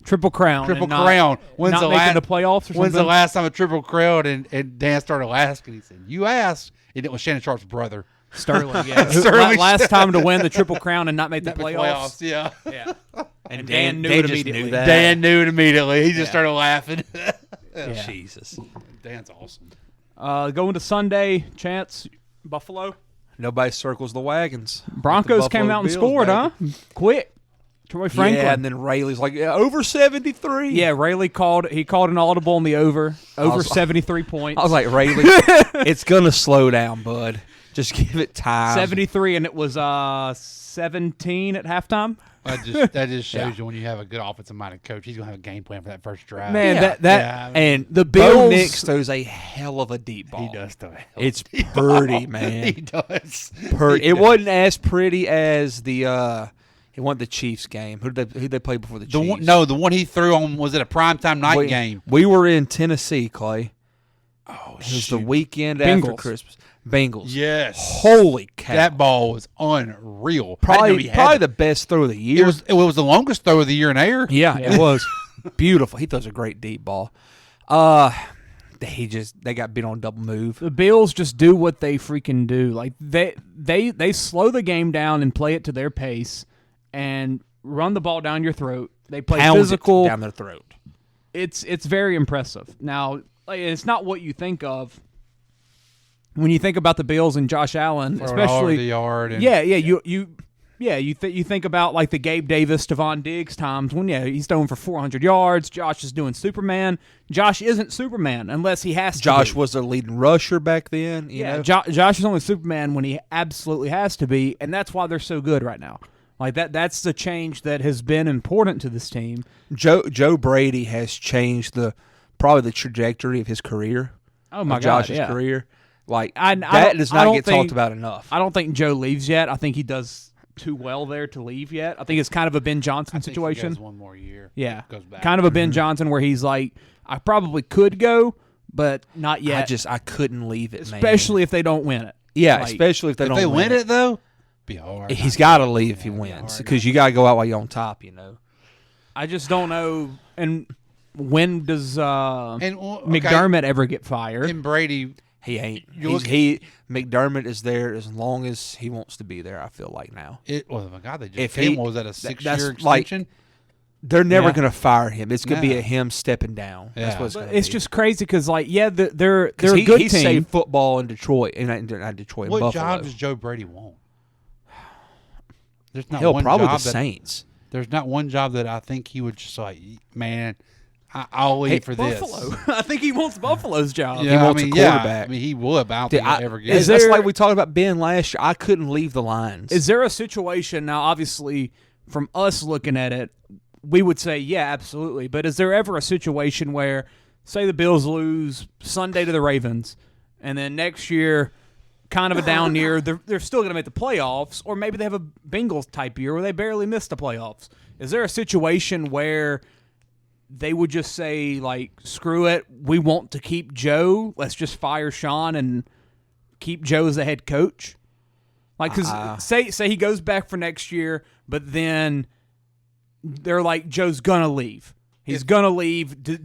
Triple crown. Triple and not- crown. When's not the making last the playoffs or When's the something? last time a triple crown?" And Dan started laughing. He said, "You asked," and it was Shannon Sharp's brother. Sterling, yeah. Sterling. Last time to win the Triple Crown and not make the Not the playoffs. yeah. Yeah. And Dan knew it just immediately. Knew that. Dan knew it immediately. He just started laughing. Yeah. Jesus. Dan's awesome. Going to Sunday, Chance, Buffalo. Nobody circles the wagons. Broncos Like the came Buffalo out and Bills, scored, baby. huh? Quick. Troy Franklin. Yeah, and then Rayleigh's like, over 73. Yeah, Rayleigh called an audible on the over was- 73 points. I was like, Rayleigh, it's going to slow down, bud. Just give it time. 73, and it was 17 at halftime. That just shows Yeah. you when you have a good offensive minded coach, he's gonna have a game plan for that first drive. Man, Yeah. that Yeah. and the Bo Bills. Nix throws a hell of a deep ball. he does though. It's pretty, man. He does. Pretty. He It does. wasn't as pretty as the it wasn't the Chiefs game. Who they play before the The Chiefs? one, the one he threw on was it a primetime night game? We were in Tennessee, Clay. Oh, It was the weekend after Bengals. Christmas. Bengals. Yes. Holy cow. That ball was unreal. I didn't know probably he had probably it. the best throw of the year. It was the longest throw of the year in air. Yeah, it was beautiful. He throws a great deep ball. They got beat on a double move. The Bills just do what they freaking do. Like they slow the game down and play it to their pace, and run the ball down your throat. They play Pounds physical. it down their throat. It's very impressive. Now, like, it's not what you think of when you think about the Bills and Josh Allen, Throwing all over especially. the yard. And, You think about like the Gabe Davis, Stephon Diggs times when he's throwing for 400 yards. Josh is doing Superman. Josh isn't Superman unless he has to. Josh be. was their leading rusher back then. You know? Josh is only Superman when he absolutely has to be, and that's why they're so good right now. Like that's the change that has been important to this team. Joe Brady has changed probably the trajectory of his career. Oh my of God, Josh's yeah. career. Like I that don't- does I not don't get think- talked about enough. I don't think Joe leaves yet. I think he does too well there to leave yet. I think it's kind of a Ben Johnson I think he situation. goes one more year. Yeah, Goes back. kind of a Ben Johnson where he's like, I probably could go, but not yet. I couldn't leave it, man. Especially if they don't win it. Yeah, like, especially if they If don't they win win it though, be hard. He's got to leave if he wins because you got to go out while you're on top. You know. I just don't know. And when does And McDermott ever get fired? and Brady. He ain't. You look- McDermott is there as long as he wants to be there. I feel like now My God, they just If paid him. he- What was that a that's 6-year like- extension? they're never Yeah. going to fire him. It's going to be No. a him stepping down. That's Yeah. what it's But going to be. it's just crazy because, like, they're a he, good he team. saved football in Detroit, and not Detroit, in What Buffalo. job does Joe Brady want? There's not Hell, one probably the job that, Saints. There's not one job that I think he would just like. Man, I'll leave for this. Buffalo. I think he wants Buffalo's job. Yeah, wants a quarterback. I mean, he would, but I don't Dude, think he'll ever get. Is That's there- like we talked about Ben last year. I couldn't leave the lines. Is there a situation now? Obviously, from us looking at it, we would say, yeah, absolutely. But is there ever a situation where, say, the Bills lose Sunday to the Ravens, and then next year, kind of a down year, they're still going to make the playoffs, or maybe they have a Bengals type year where they barely miss the playoffs? Is there a situation where they would just say, like, screw it, we want to keep Joe, let's just fire Sean and keep Joe as the head coach? Like, because say he goes back for next year, but then they're like, Joe's gonna leave. He's gonna leave. Do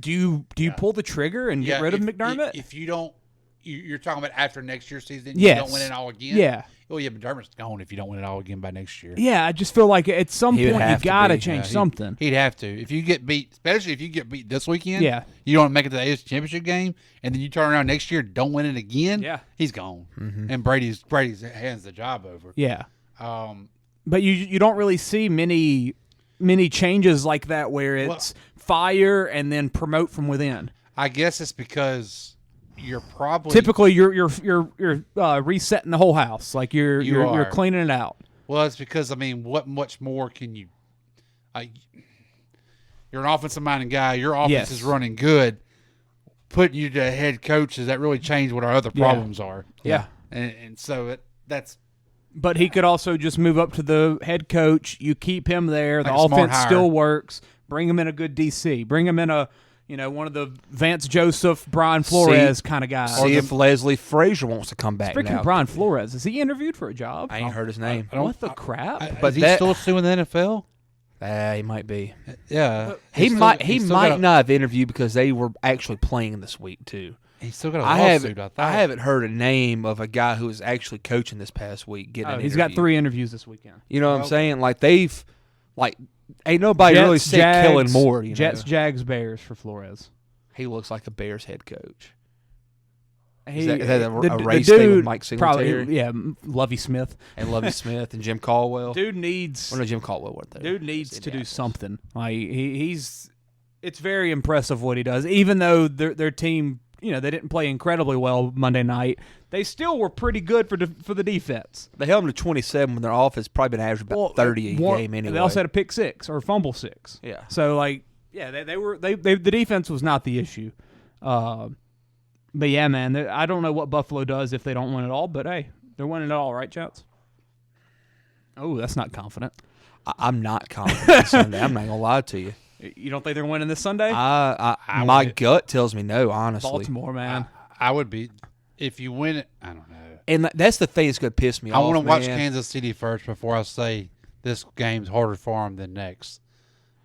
you pull the trigger and get rid of McDermott? If you don't, you're talking about after next year's season. Yes. You don't win it all again. Yeah. Oh yeah, McDermott's gone if you don't win it all again by next year. Yeah, I just feel like at some He would point you have to gotta be. change Yeah, something. He'd have to. If you get beat, especially if you get beat this weekend, Yeah. you don't make it to the AFC Championship game, and then you turn around next year, don't win it again, Yeah. he's gone. And Brady's hands the job over. Yeah, Um, but you don't really see many changes like that where it's fire and then promote from within. I guess it's because you're probably Typically, you're resetting the whole house. Like you're are. cleaning it out. Well, it's because I mean, what much more can you? You're an offensive minded guy. Your offense Yes. is running good. Putting you to head coach, does that really change what our other Yeah. problems are? Yeah. And so that's But he could also just move up to the head coach. You keep him there. The Like a smart offense hire. still works. Bring him in a good DC. Bring him in a one of the Vance Joseph, Brian Flores kind of guys. See if Leslie Frazier wants to come back Speaking now. of Brian Flores, is he interviewed for a job? I ain't heard his name. I don't- What the crap? But is he that- still suing the NFL? He might be. Yeah, He He's might. still- He he's still might got a- not have interviewed because they were actually playing this week too. He's still got a I lawsuit. haven't. I I haven't heard a name of a guy who was actually coaching this past week getting. Oh, an he's got interview. 3 interviews this weekend. You know what I'm Well- saying? Like they've, like, ain't nobody really said killing more. You Jets, know? Jags, Bears for Flores. He looks like a Bears head coach. Is that a the race thing with dude Mike Singletary? probably, yeah, Lovey Smith. And Lovey Smith and Jim Caldwell. Dude needs Well, no, Jim Caldwell wasn't there. Dude needs It's to do Indianapolis. something. Like he's, it's very impressive what he does. Even though their team, they didn't play incredibly well Monday night, they still were pretty good for the defense. They held them to 27 when their offense probably been averaging about 30 a game anyway. They also had a pick six or fumble six. Yeah. So the defense was not the issue. But yeah, man, I don't know what Buffalo does if they don't win it all. But hey, they're winning it all, right, Chats? Oh, that's not confident. I'm not confident Sunday. I'm not gonna lie to you. You don't think they're winning this Sunday? My gut tells me no. Honestly, Baltimore, man. I would be if you win it. I don't know. and that's the thing that's gonna piss me I off. want to watch man. Kansas City first before I say this game's harder for them than next.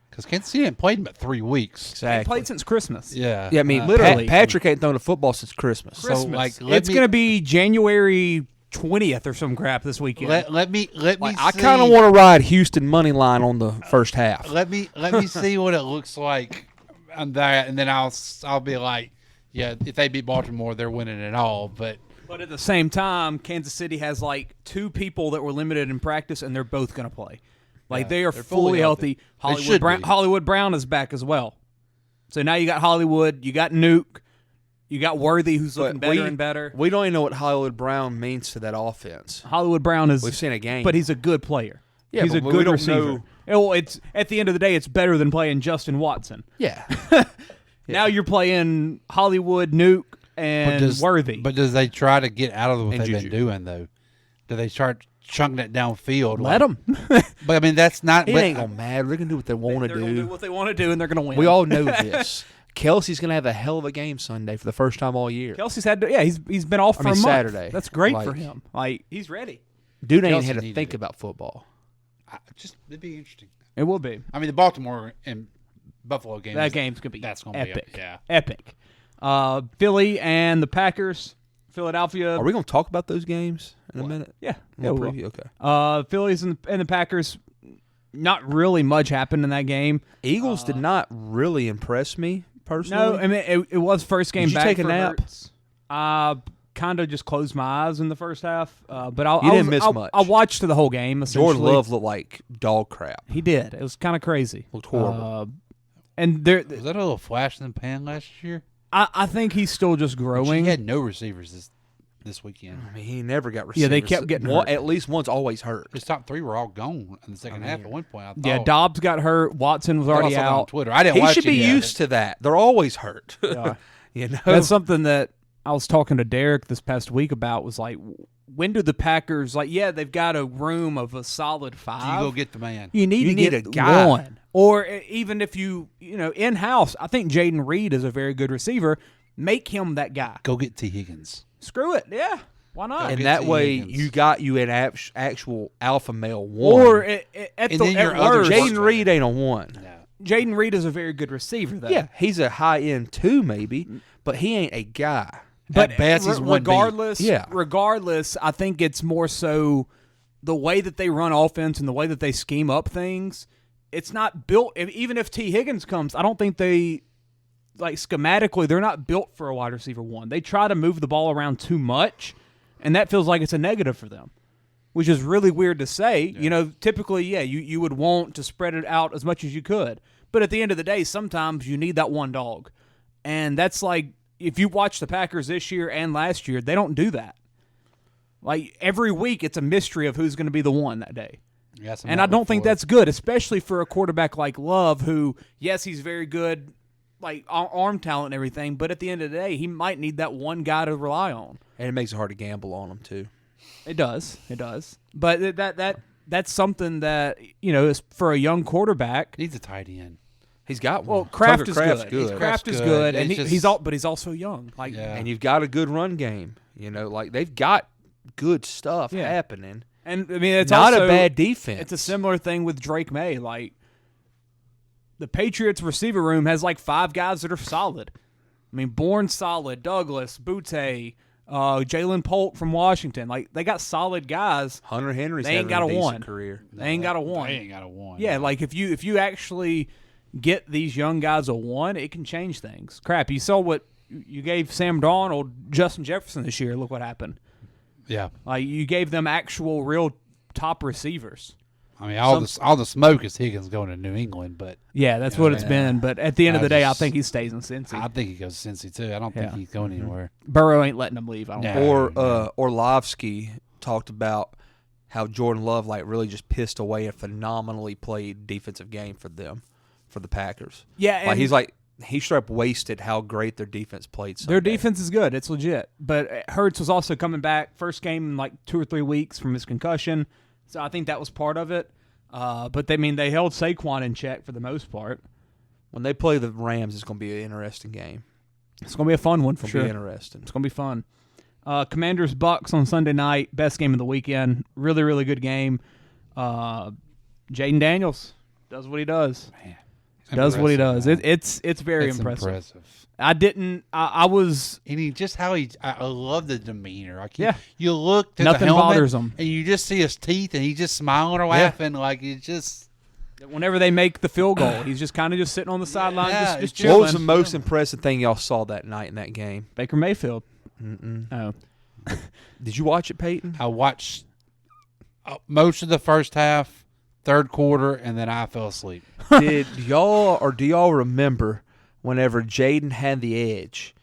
Because Kansas City ain't played in about 3 weeks. They Exactly. played since Christmas. Yeah. Yeah, I mean, literally. Patrick ain't thrown a football since Christmas. So, Christmas. like, It's going to be January 20th or some crap this weekend. Let me I see- kind of want to ride Houston money line on the first half. Let me see what it looks like on that, and then I'll be like, yeah, if they beat Baltimore, they're winning it all. But But at the same time, Kansas City has like 2 people that were limited in practice, and they're both going to play. Like they are they're fully fully healthy. healthy. should be. Hollywood Brown is back as well. So now you got Hollywood, you got Nuke, you got Worthy, who's looking better and better. We don't even know what Hollywood Brown means to that offense. Hollywood Brown is. We've seen a game, but he's a good player. Yeah, he's but a we good don't receiver. know- Well, it's at the end of the day, it's better than playing Justin Watson. yeah. Now you're playing Hollywood, Nuke, and Worthy. But does they try to get out of what And they've Juju. been doing though? Do they start chunking it downfield? let them. But I mean, that's not. It but- ain't gonna matter. They're gonna do what they want to They're going to do do. what they want to do, and they're going to win. We all know this. Kelsey's gonna have a hell of a game Sunday for the first time all year. Kelsey's had to, he's been off for a month. Saturday. That's great for Like- him. Like he's ready. Dude ain't Kelsey had to needed think it. about football. it'd be interesting. It will be. I mean, the Baltimore and Buffalo game. That game's gonna be That's gonna epic. be yeah. Epic. Philly and the Packers. Philadelphia. Are we gonna talk about those games in a minute? Yeah. We'll we will. preview. Okay. Phillies and the Packers. Not really much happened in that game. Eagles did not really impress me personally. No, I mean it was first game Did you back take a for nap? Hurts. Kind of just closed my eyes in the first half, but You didn't miss much. I watched the whole game. Essentially, Jordan Love looked like dog crap. He did. It was kind of crazy. Looked horrible. And there, Was that a little flash in the pan last year? I think he's still just growing. He had no receivers this weekend. I mean, he never got receivers. Yeah, they kept getting hurt. At least one's always hurt. His top 3 were all gone in the second half. At one point, I thought. Yeah, Dobbs got hurt. Watson was I already saw that on out. Twitter. I didn't He watch should it be yet. used to that. They're always hurt. Yeah. You know, That's something that I was talking to Derek this past week about. Was like, when do the Packers they've got a room of a solid 5. You go get the man. You need You to need get a guy. one, or even if you in house. I think Jaden Reed is a very good receiver. Make him that guy. Go get T. Higgins. Screw it. Yeah, why not? and get that T. way Higgins. you an actual alpha male one. or at And the then your at other worst, Jaden Reed ain't a one. Jaden Reed is a very good receiver, though. Yeah, he's a high end 2 maybe, but he ain't a guy. But At best, he's 1B. regardless, I think it's more so the way that they run offense and the way that they scheme up things. It's not built. Even if T. Higgins comes, I don't think they schematically they're not built for a wide receiver 1. They try to move the ball around too much, and that feels like it's a negative for them, which is really weird to say. Yeah. Typically, you would want to spread it out as much as you could, but at the end of the day, sometimes you need that one dog, and that's like. If you watch the Packers this year and last year, they don't do that. Like every week, it's a mystery of who's going to be the one that day. Yes, And I don't think that's good, especially for a quarterback like Love, who, yes, he's very good, like arm talent and everything, but at the end of the day, he might need that one guy to rely on. And it makes it hard to gamble on him too. It does. But that's something that, is for a young quarterback. needs a tight end. He's got one. Well, Kraft Tucker is Kraft's good. Kraft Kraft's is good. good, and It's but he's also young. Like, Yeah. and you've got a good run game. Like they've got good stuff Yeah. happening. and I mean, it's Not also, a bad defense. It's a similar thing with Drake May. Like the Patriots receiver room has like 5 guys that are solid. I mean, Bourne's solid, Douglas, Butte, Jalen Polk from Washington. Like they got solid guys. Hunter Henry's They ain't having got a decent one. career. They ain't got a one. They ain't got a one. Yeah, like if you actually get these young guys a one, it can change things. Crap, you saw what you gave Sam Darnold, Justin Jefferson this year. Look what happened. Yeah. Like you gave them actual, real top receivers. I mean, all the smoke is Higgins going to New England, but Yeah, that's what it's been. But at the end of the day, I just- think he stays in Cincy. I think he goes to Cincy too. I don't think Yeah. he's going anywhere. Burrow ain't letting him leave. I don't Nah. think. Or Orlovsky talked about how Jordan Love like really just pissed away a phenomenally played defensive game for them, for the Packers. Yeah, and Like he's like he straight up wasted how great their defense played. their Sunday. defense is good. It's legit. But Hurts was also coming back first game in like 2 or 3 weeks from his concussion, so I think that was part of it. But they held Saquon in check for the most part. When they play the Rams, it's going to be an interesting game. It's going to be a fun one for It's going sure. to be interesting. It's going to be fun. Commanders Bucks on Sunday night, best game of the weekend. Really, really good game. Jaden Daniels does what he does. Man, Does what he does. impressive, man. It's very It's impressive. I was And he just how he, I love the demeanor. Like Yeah. you look to Nothing the helmet bothers him. and you just see his teeth, and he's just smiling or laughing, like he's just. whenever they make the field goal, he's just kind of just sitting on the sideline, Yeah, just it's chilling. What was the most impressive thing y'all saw that night in that game? Baker Mayfield. Mm-mm. Oh, Did you watch it, Peyton? I watched most of the first half, third quarter, and then I fell asleep. Do y'all remember whenever Jaden had the edge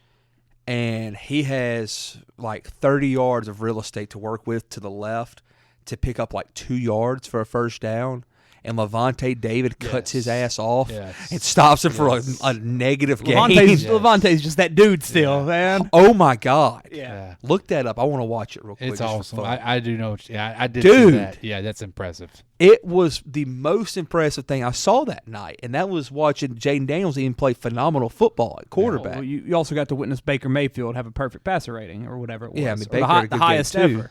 and he has like 30 yards of real estate to work with to the left to pick up like 2 yards for a first down, and Levante David cuts his ass off Yes. and stops him for Yes. a negative gain? Levante's, Yes. Levante's just that dude still, man. Oh my God. Yeah. Look that up. I want to watch it real quick. It's just for awesome. fun. I do know. Yeah, I did Dude. see that. Yeah, that's impressive. It was the most impressive thing I saw that night, and that was watching Jaden Daniels even play phenomenal football at quarterback. Well, you also got to witness Baker Mayfield have a perfect passer rating or whatever it was. Yeah, I mean, Or Baker the, had a good the game, highest too. ever.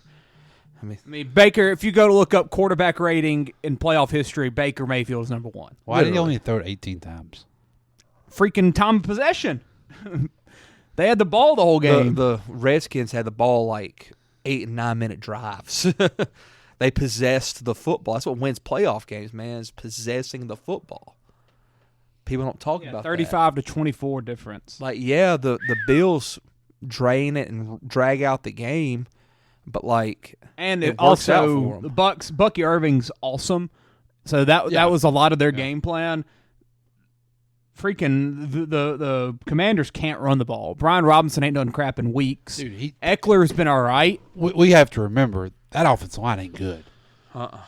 I mean, I mean, Baker, if you go to look up quarterback rating in playoff history, Baker Mayfield is number one. Why did he Literally. only throw it 18 times? Freaking time of possession. They had the ball the whole game. the Redskins had the ball like 8 and 9 minute drives. They possessed the football. That's what wins playoff games, man, is possessing the football. People don't talk about 35 to 24 difference. that. Like, yeah, the Bills drain it and drag out the game, but like And it it works out also, for 'em. the Bucks, Bucky Irving's awesome. So that was a lot of their game plan. Freaking the Commanders can't run the ball. Brian Robinson ain't done crap in weeks. Dude, Eckler's been all right. we have to remember that offensive line ain't good. Uh-uh.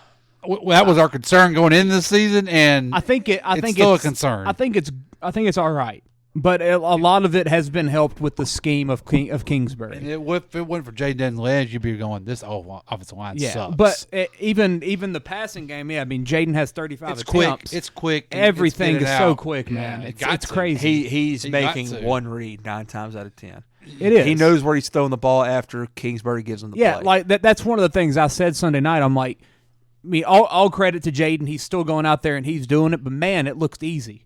That was our concern going into the season, and I think it's it's still a concern. I think it's all right. But a lot of it has been helped with the scheme of Kingsbury. and if it went for Jaden Ledge, you'd be going, this offensive line Yeah, sucks. but even the passing game, yeah. I mean, Jaden has 35 it's quick. attempts. It's quick. Everything It's is get it so out. quick, man. Yeah, It's got to. crazy. He's He got making to. one read 9 times out of 10. It is. He knows where he's throwing the ball after Kingsbury gives him the Yeah, play. like that's one of the things I said Sunday night. I'm like, I mean, all credit to Jaden. He's still going out there and he's doing it, but man, it looks easy.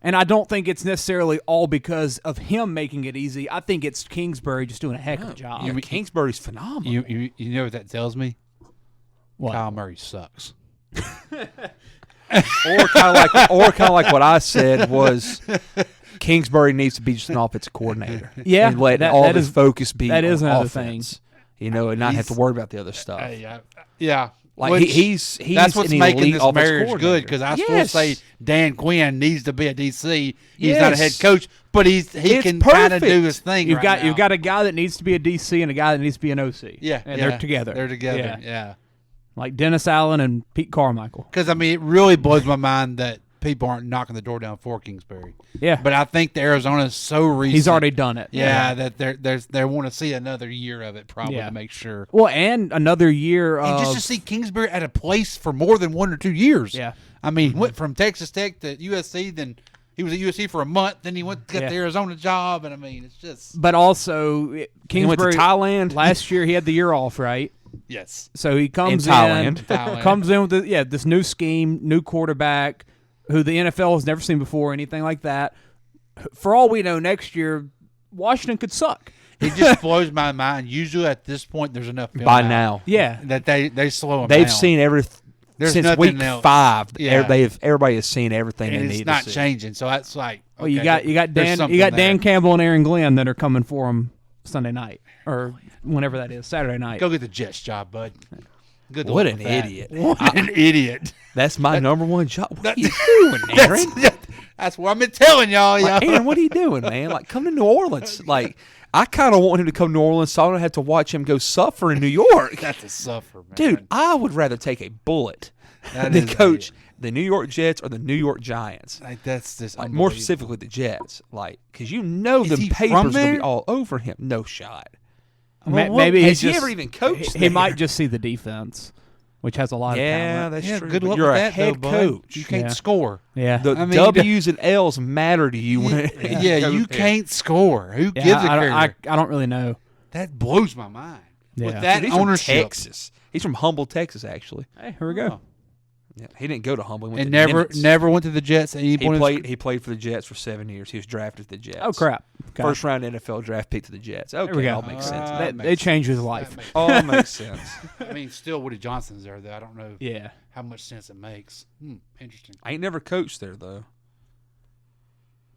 And I don't think it's necessarily all because of him making it easy. I think it's Kingsbury just doing a heck of a job. Yeah, Kingsbury's phenomenal. You know what that tells me? What? Kyle Murray sucks. or kind of like what I said was Kingsbury needs to be just an offensive coordinator. Yeah, and let that- all that his is- focus be that is on another offense. You know, and not have to worry about the other stuff. Yeah. Like Which- he's that's what's an making elite this offensive marriage coordinator. good, because I still Yes. say Dan Quinn needs to be a DC. He's not a head Yes. coach, but he It's can kind of perfect. do his thing. You've right got now. you've got a guy that needs to be a DC and a guy that needs to be an OC. yeah, and yeah. they're together. They're together. Yeah. Yeah. Like Dennis Allen and Pete Carmichael. Because I mean, it really blows my mind that people aren't knocking the door down for Kingsbury. Yeah, But I think the Arizona is so recent. he's already done it. Yeah, that they want to see another year of it probably Yeah. to make sure. Well, and another year And of just to see Kingsbury at a place for more than 1 or 2 years. Yeah. I mean, he went from Texas Tech to USC, then he was at USC for a month, then he went to get Yeah. the Arizona job, and I mean, it's just but also He went to Kingsbury Thailand. last year he had the year off, right? yes. So he comes In Thailand. Thailand. comes in with this new scheme, new quarterback who the NFL has never seen before, anything like that. For all we know, next year Washington could suck. It just blows my mind. Usually at this point, there's enough film By out now. Yeah, that they slow him They've down. seen There's since nothing week else. 5. Yeah. Everybody has seen everything and they it's need not to see. changing. So that's like, Well, you got there's Dan something you got Dan there. Campbell and Aaron Glenn that are coming for him Sunday night or whenever that is, Saturday night. Go get the Jets job, bud. Good What luck an with that. idiot. What an idiot. That's my number one job. What are you doing, Aaron? That's what I've been telling y'all. Like, y'all. Aaron, what are you doing, man? Like, come to New Orleans. Like, I kind of want him to come to New Orleans so I don't have to watch him go suffer in New York. That's a suffer, man. Dude, I would rather take a bullet That than is coach the New York Jets or the New York Giants. Like, that's just Like, more unbelievable. specifically the Jets. Like, because you know Is the he papers from are going to there? be all over him. No shot. Maybe Has he's he just, ever even coached He there? might just see the defense, which has a lot of Yeah, talent. that's Yeah, true. good but luck you're with a that, head though, bud. coach. You can't Yeah. score. Yeah. The I mean, W's and L's matter to you. When Yeah, you can't score. Who Yeah, gives a I care? don't really know. That blows my mind. Yeah. With that He's from ownership. Texas. He's from Humble, Texas, actually. Hey, here we go. Oh. Yeah, he didn't go to Humble. He went And to Nimitz. never went to the Jets at any He point. He played for the Jets for 7 years. He was drafted to the Jets. Oh crap! Okay. First round NFL draft pick to the Jets. Okay, we go. all makes sense. That, makes it changed his sense. life. That makes- All makes sense. I mean, still Woody Johnson's there, though. I don't know Yeah. how much sense it makes. Interesting. I ain't never coached there though.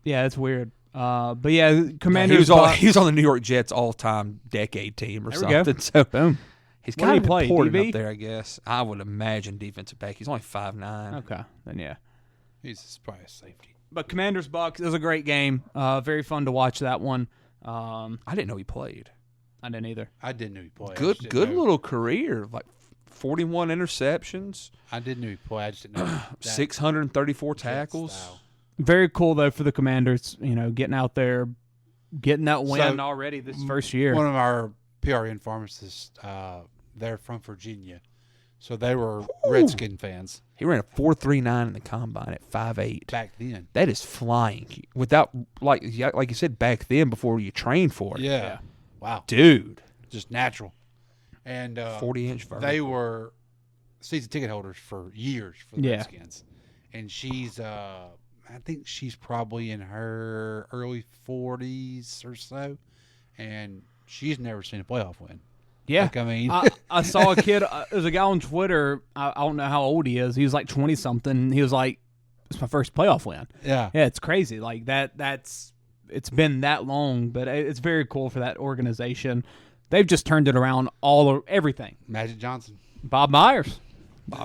Yeah, it's weird. But yeah, He Commanders. was on the New York Jets all-time decade team or There we go. something. So Boom. he's What kind did of he play, important DB? up there, I guess. I would imagine defensive back. He's only 5'9". Okay, then yeah. He's probably a safety. But Commanders Bucks is a great game. Very fun to watch that one. I didn't know he played. I didn't either. I didn't know he played. I Good, just didn't good know- little career. Like 41 interceptions, I didn't know he played. I just didn't know that 634 Jet tackles. style. Very cool though for the Commanders. You know, getting out there, getting that win So, already this first year. One of our PRN pharmacists, they're from Virginia, so they were Redskin fans He ran a 4.39 in the combine at 5'8". back then. That is flying without like you said back then before you trained for it. Yeah. Wow. Dude, Just natural. And 40-inch vertical. they were season ticket holders for years for the Yeah. Redskins. And she's, I think she's probably in her early 40s or so, and she's never seen a playoff win. Yeah. Like, I mean, I saw a kid. There's a guy on Twitter. I don't know how old he is. He was like 20 something. He was like, "It's my first playoff win." yeah. Yeah, it's crazy. Like it's been that long, but it's very cool for that organization. They've just turned it around everything. Magic Johnson. Bob Myers.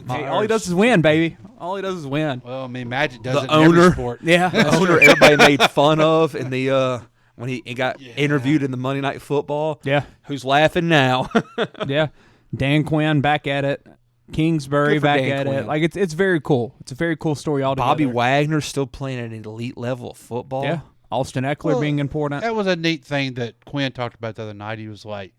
Hey, all he does is win, baby. All he does is win. Well, I mean, Magic does The it in every owner. sport. Yeah. The owner everybody made fun of in the when he got interviewed in the Monday Night Football. Yeah. Who's laughing now? Yeah. Dan Quinn back at it. Kingsbury Good for back Dan at Quinn. it. Like it's very cool. It's a very cool story altogether. Bobby Wagner's still playing at an elite level of football. Yeah. Austin Eckler Well, being important. That was a neat thing that Quinn talked about the other night. He was like,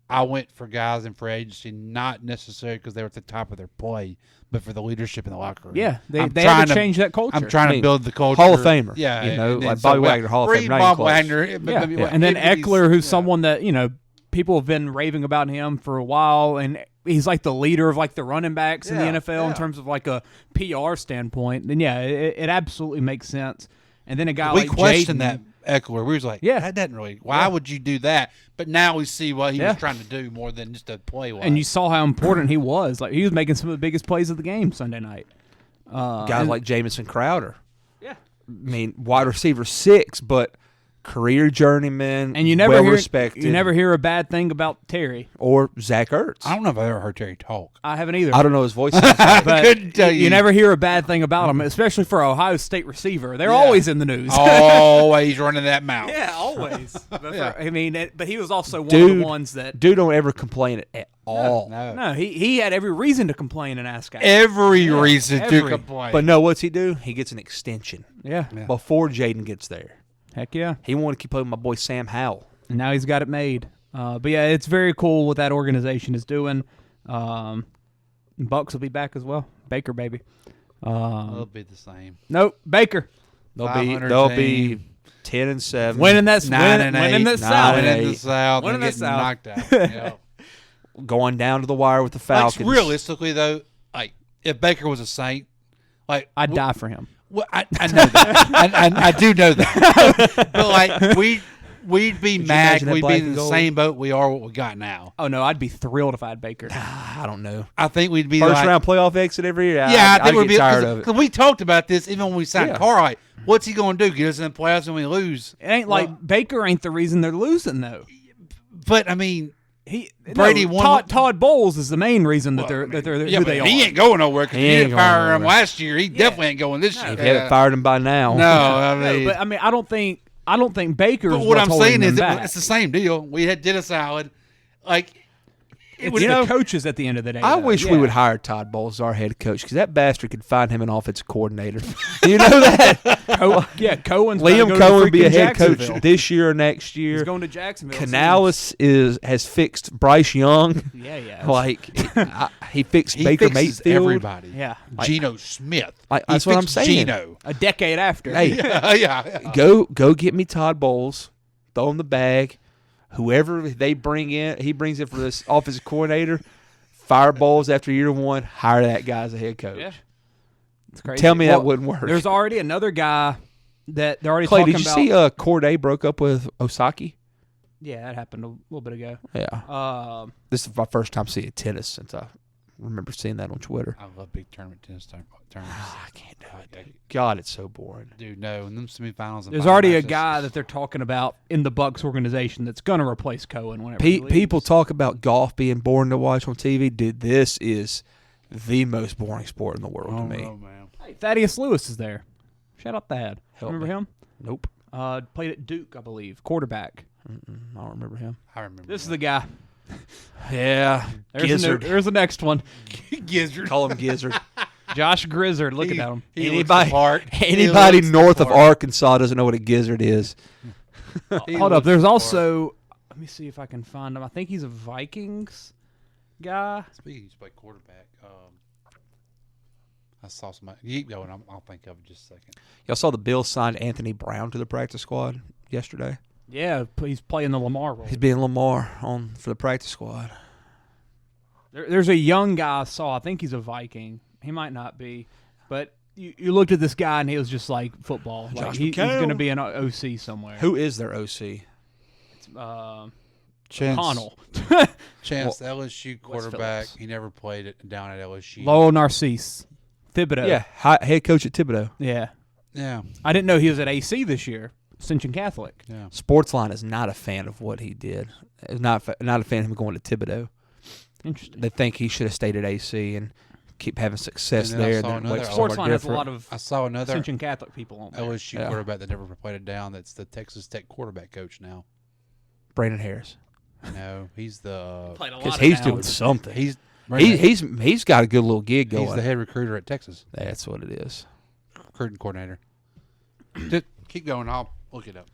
I went for guys in free agency, not necessarily because they were at the top of their play, but for the leadership in the locker room. Yeah. They I'm had trying to change that culture. I'm trying I mean, to build the culture. Hall of Famer. Yeah. You know, and then like Bobby Wagner, Hall of free Fame, not even Bob close. Wagner. but- Yeah. I mean, And then everybody's- Eckler, who's yeah. someone that, you know, people have been raving about him for a while, and he's like the leader of like the running backs in the Yeah, NFL in yeah. terms of like a PR standpoint. And yeah, it absolutely makes sense. And then a guy We like questioned Jaden, that Eckler. We was like, Yeah. that doesn't really. Why would you do that? But now we see what he Yeah. was trying to do more than just a play. and you saw how important he was. Like he was making some of the biggest plays of the game Sunday night. Guys like Jamison Crowder. Yeah. I mean, wide receiver 6, but career journeyman. And you never well hear respected. you never hear a bad thing about Terry. or Zach Ertz. I don't know if I ever heard Terry talk. I haven't either. I don't know his voice. but couldn't tell you you. never hear a bad thing about him, especially for Ohio State receiver. They're Yeah. always in the news. Always running that mouth. Yeah, always. But Yeah. I mean, but he was also one of Dude. the ones that. Dude don't ever complain at all. No. No, he had every reason to complain and ask out. Every reason to every- complain. But no, what's he do? He gets an extension Yeah. Yeah. before Jaden gets there. Heck yeah. He wanted to keep playing with my boy Sam Howell. And now he's got it made. But yeah, it's very cool what that organization is doing. Bucks will be back as well. Baker, baby. it'll be the same. Nope, Baker. They'll 500 be team. 10-7. Winning that 9-8, winning the 9-8. South. Winning the South, Winning and the getting South. knocked out. Yeah. going down to the wire with the Like, Falcons. realistically, though, like if Baker was a Saint, like I'd die for him. Well, I know that. I do know that. But like we'd be Could you mad. imagine that We'd black be in and the gold? same boat we are what we got now. Oh no, I'd be thrilled if I had Baker. I don't know. I think we'd be First like, round playoff exit every year. Yeah, I think I'd we'd get be tired of it. Because we talked about this even when we signed Yeah. Cartwright. What's he going to do? Get us in the playoffs and we lose? It ain't like Baker ain't the reason they're losing though. But I mean, Brady won- Todd Bowles is the main reason that they're yeah, who but they are. he ain't going nowhere because He he ain't didn't going fire him nowhere. last year. He definitely ain't going this year. If you haven't fired him by now. No, I No, mean, but I mean, I don't think Baker. but is what what's I'm holding saying them is back. it's the same deal. We had Dennis Allen, like It's You the know, coaches at the end of the day. I though. wish we Yeah. would hire Todd Bowles as our head coach because that bastard could find him an offensive coordinator. You know that? Cohen's Liam gotta go to Cohen be a freaking head coach Jacksonville. this year or next He's year. going to Jacksonville. Canales has fixed Bryce Young. Yeah. Like he fixed he Baker fixes Mayfield. everybody. Yeah. Geno Smith. Like, He that's what I'm fixed saying. Geno. A decade after. Hey, yeah. go get me Todd Bowles. Throw him the bag. Whoever they bring in, he brings in for this offensive coordinator. Fire Bowles after year one. Hire that guy as a head coach. Yeah. It's crazy. Tell me that Well, wouldn't work. There's already another guy that they're already Clay, talking did you about. see Corday broke up with Osaki? Yeah, that happened a little bit ago. Yeah. This is my first time seeing tennis since I remember seeing that on Twitter. I love big tournament tennis tournaments. I can't do it. Dude. God, it's so boring. Dude, no. In them semifinals, and There's final already a matches, guy that they're talking about in the Bucks organization that's going to replace Cohen whenever he leaves. People talk about golf being boring to watch on TV. Dude, this is the most boring sport in the world to me. Oh, man. Hey, Thaddeus Lewis is there. Shout out Thad. Help Remember me. him? Nope. Played at Duke, I believe. Quarterback. I don't remember him. I remember. This is the guy. Yeah. There's the next one. Gizzard. Call him Gizzard. Josh Grizzard. Looking at him. Anybody north of Arkansas doesn't know what a gizzard is. Hold up. There's also. Let me see if I can find him. I think he's a Vikings guy. Speaking of play quarterback, I saw somebody. Keep going. I'll think of it just a second. Y'all saw the Bills signed Anthony Brown to the practice squad yesterday. Yeah, he's playing the Lamar role. He's being Lamar for the practice squad. There's a young guy I saw. I think he's a Viking. He might not be, but you looked at this guy and he was just like football. Like Josh he's McCown. going to be an OC somewhere. Who is their OC? Chance Connell. Chance, the LSU quarterback. Phillips. He never played it down at LSU. Lowell Narcisse. Thibodeau. Yeah, head coach at Thibodeau. Yeah. Yeah. I didn't know he was at AC this year. Ascension Catholic. Yeah. Sportsline is not a fan of what he did. Is not a fan of him going to Thibodeau. Interesting. They think he should have stayed at AC and keep having success And then I there. saw and then wait another- for somewhere Sportsline has a different. lot of I saw another Ascension Catholic people on there. LSU Yeah. quarterback that never played it down. That's the Texas Tech quarterback coach now. Brandon Harris. No, he's the Played a lot Because of he's downs. doing something. he's He's got a good little gig going. he's the head recruiter at Texas. That's what it is. Recruiting coordinator. Just keep going. I'll look it up.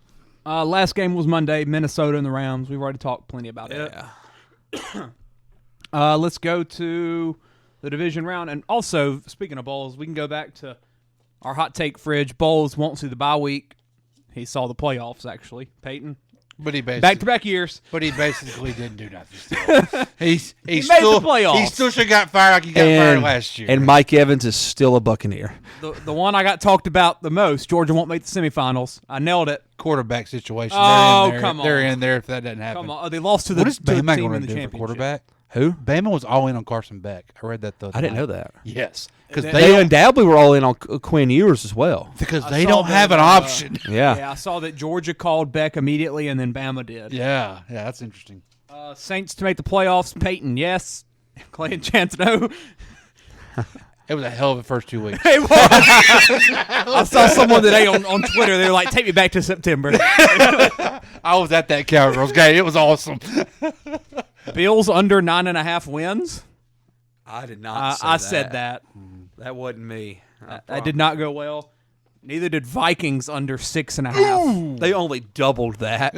Last game was Monday, Minnesota and the Rams. We've already talked plenty about it. Let's go to the division round. And also, speaking of Bowles, we can go back to our hot take fridge. Bowles won't see the bye week. He saw the playoffs, actually. Peyton. But he basically Back-to-back years. But he basically didn't do nothing. Still. He made still the playoffs. He still should have got fired like he got fired last year. And Mike Evans is still a Buccaneer. The one I got talked about the most, Georgia won't make the semifinals. I nailed it. quarterback situation. Oh, they're in there. come on. They're in there if that doesn't happen. Come on. They lost to the, What is to the Bama team going in to the do for championship. quarterback? Who? Bama was all in on Carson Beck. I read that the other I didn't night. know that. Yes, because They- They undoubtedly were all in on Quinn Ewers as well. because I they saw don't have an that, option. Yeah. Yeah, I saw that Georgia called Beck immediately, and then Bama did. Yeah, that's interesting. Saints to make the playoffs. Peyton, yes. Clay and Chance, no. It was a hell of a first 2 weeks. It was. I saw someone today on Twitter. They were like, "Take me back to September." I was at that Cowgirls game. It was awesome. Bills under 9.5 wins. I did not I said that. That wasn't me. That did not go well. Neither did Vikings under 6.5. They only doubled that.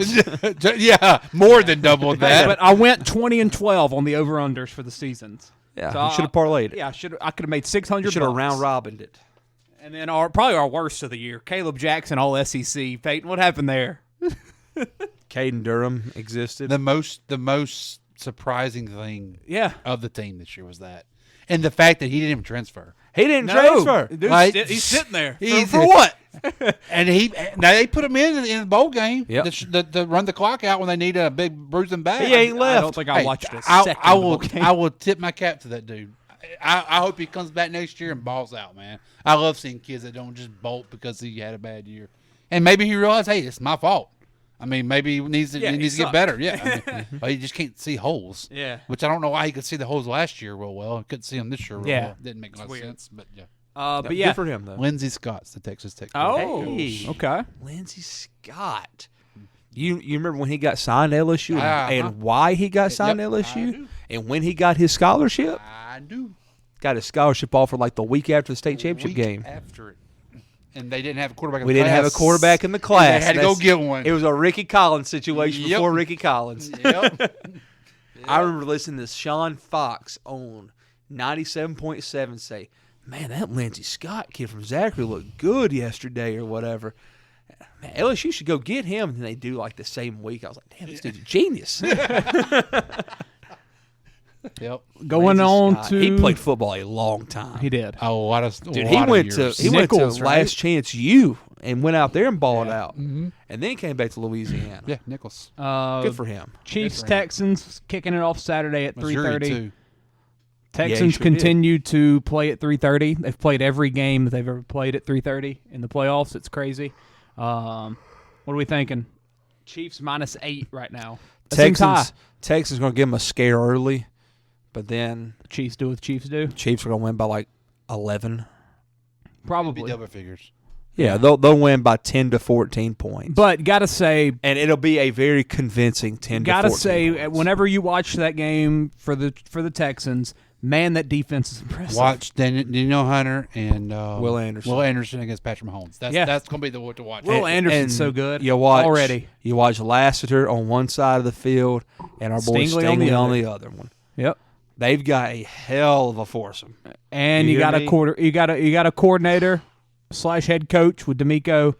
Yeah, more than double that. But I went 20-12 on the over/unders for the seasons. Yeah, So you should have parlayed it. Yeah, I could have made 600. Should have round robined it. And then probably our worst of the year, Caleb Jackson, all SEC. Peyton, what happened there? Caden Durham existed. the most surprising thing Yeah. of the team this year was that. And the fact that he didn't even transfer. He didn't No, transfer. dude's Like, he's sitting there. For what? And now they put him in the bowl game Yep. to run the clock out when they need a big bruising back. He ain't I left. don't think I Hey, watched a I, second. I of the will. ball game. I will tip my cap to that dude. I hope he comes back next year and balls out, man. I love seeing kids that don't just bolt because he had a bad year, and maybe he realized, hey, it's my fault. I mean, maybe he needs to Yeah, he get sucked. better. Yeah, I mean, but he just can't see holes. Yeah. which I don't know why he could see the holes last year real well. He couldn't see them this year real Yeah. well. Didn't make a lot of weird. sense, but yeah. But yeah. Good for him though. Lindsey Scott's the Texas Tech. Oh, Hey. okay. Lindsey Scott. You remember when he got signed to LSU Uh-huh. and why he got signed Yep, to I LSU do. and when he got his scholarship? I do. Got his scholarship offer like the week after the state championship Week game. after it, and they didn't have a quarterback. In We the didn't have a class. quarterback in the And class. They had to go That's- get one. It was a Ricky Collins situation Yep. before Ricky Collins. Yep. I remember listening to Sean Fox on 97.7 say, man, that Lindsey Scott kid from Zachary looked good yesterday or whatever. Man, LSU should go get him. And they do like the same week. I was like, damn, this dude's a genius. Yep. Going Lindsey on Scott. to He played football a long time. He did. Oh, what a Dude, lot he of went to years. Nichols, right? Last Chance U and went out there and balled out. And then came back to Louisiana. Yeah, Nichols. Good for him. Chiefs Good for him. Texans kicking it off Saturday at Missouri 3:30. too. Texans sure continue to play at 3:30. They've played every game that they've ever played at 3:30 in the playoffs. It's crazy. What are we thinking? Chiefs -8 right now. That seems high. Texans going to give them a scare early, but then Chiefs do what Chiefs do. Chiefs are going to win by like 11. Be Probably. double figures. Yeah, they'll win by 10 to 14 points. But gotta say, and it'll be a very convincing 10 to 14 gotta say, points. whenever you watch that game for the Texans, man, that defense is impressive. Watch Daniel Hunter and Will Anderson. Will Anderson against Patrick Mahomes. That's gonna be the one to watch. Will Anderson's And so good You watch already. You watch Lassiter on one side of the field and our boy Stingley on the Stingley on other. the other one. Yep. They've got a hell of a foursome. And You you hear got me? you got a coordinator / head coach with D'Amico,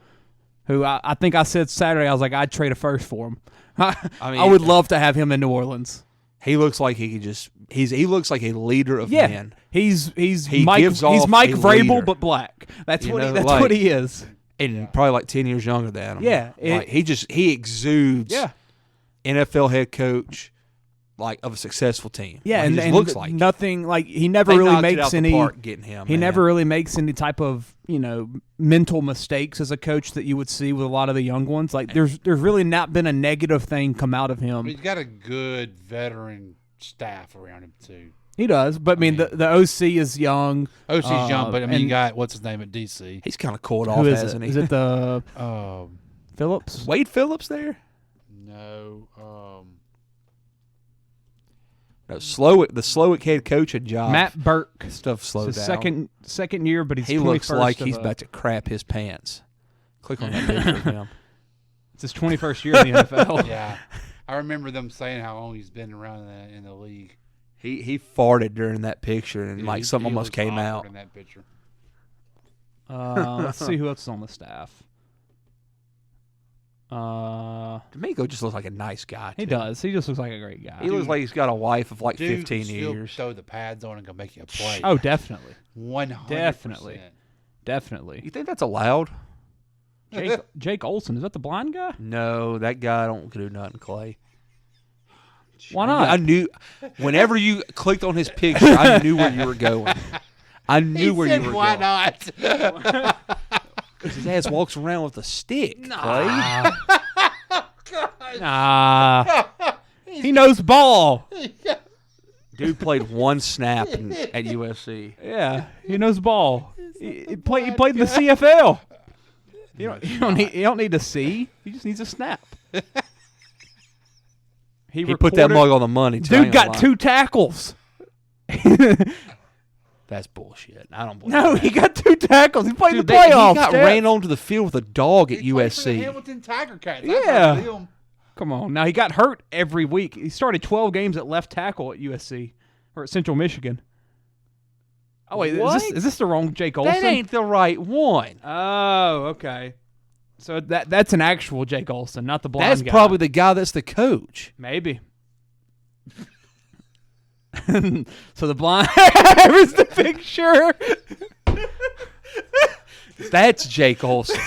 who I think I said Saturday I was like I'd trade a first for him. I would love to have him in New Orleans. He looks like he could just he looks like a leader of Yeah, men. he's He Mike gives he's off Mike a Vrabel leader. but black. That's You what know, that's like- what he is. And probably like 10 years younger than him. Yeah, Like, he exudes Yeah. NFL head coach like of a successful team. Yeah, Like, and, he just and looks like it. nothing like he never They really knocked it makes out the any. park getting him. He man. never really makes any type of mental mistakes as a coach that you would see with a lot of the young ones. Like there's really not been a negative thing come out of him. He's got a good veteran staff around him too. He does, but I mean the OC is young. OC's young, but I mean, you and got what's his name at DC? He's kind of cooled who off, is hasn't it? he? Is it the Phillips? Wade Phillips there? No, No, the Slowick head coach had job. Matt Burke. Stuff slowed It's his down. second year, but he's He looks 21st like of he's a- about to crap his pants. Click on that picture of him. It's his 21st year in the NFL. yeah. I remember them saying how long he's been around in the league. He farted during that picture and Dude, like he- something he almost looks came awkward out. in that picture. Let's see who else is on the staff. D'Amico just looks like a nice guy. He too. does. He just looks like a great guy. He looks like he's got a wife of like Dude 15 still years. Throw the pads on and go make you a play. Oh, definitely, 100%. definitely. definitely. You think that's allowed? Jake Olson, is that the blind guy? No, that guy don't do nothing, Clay. Why not? I knew. Whenever you clicked on his picture, I knew where you were going. I knew where you were Why going. not? His ass walks around with a stick. Clay. Nah. He knows ball. Dude played one snap at USC. Yeah, he knows ball. He played in the CFL. You don't need to see. He just needs a snap. He put that mug on the money. Too, I Dude ain't gonna got lie. 2 tackles. That's bullshit. I don't believe No, that. he got 2 tackles. He played Dude, the playoffs. he got Stats. ran onto the field with a dog at He played for the USC. Hamilton Tiger Cats. Yeah. Come on. Now, he got hurt every week. He started 12 games at left tackle at USC or at Central Michigan. Oh, wait. What? Is this the wrong Jake Olson? That ain't the right one. Oh, okay. So that's an actual Jake Olson, not the blind That's guy. probably the guy that's the coach. Maybe. So the blind is the picture. That's Jake Olsen.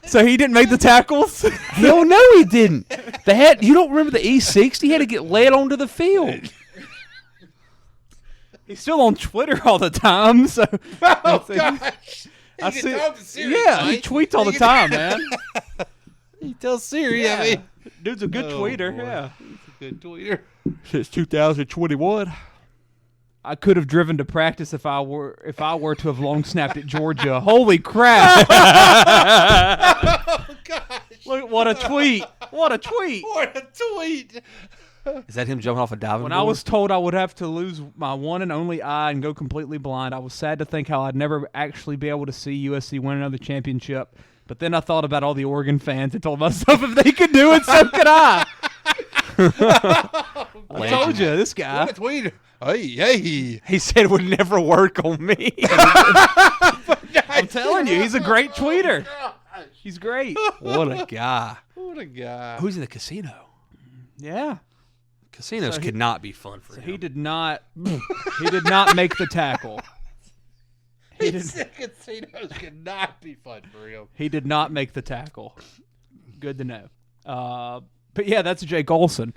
So he didn't make the tackles. Hell no, he didn't. You don't remember the E60? He had to get led onto the field. He's still on Twitter all the time. So Oh gosh. I see. Yeah, he tweets all the time, man. He tells Siri. Yeah. I mean, Dude's a good Oh, tweeter. boy. Yeah. he's a good tweeter. Since 2021. I could have driven to practice if I were to have long snapped at Georgia. Holy crap! Oh gosh. Look, what a tweet! What a tweet! What a tweet. Is that him jumping off a diving When board? I was told I would have to lose my one and only eye and go completely blind, I was sad to think how I'd never actually be able to see USC win another championship. But then I thought about all the Oregon fans and told myself if they could do it, so could I. I told you, this guy. What a tweeter. Hey. He said it would never work on me. I'm telling you, he's a great tweeter. He's great. What a guy. What a guy. Who's in the casino? Yeah. Casinos So could not be fun for him. He did not. He did not make the tackle. He did. Casinos could not be fun for him. He did not make the tackle. Good to know. But yeah, that's Jake Olsen.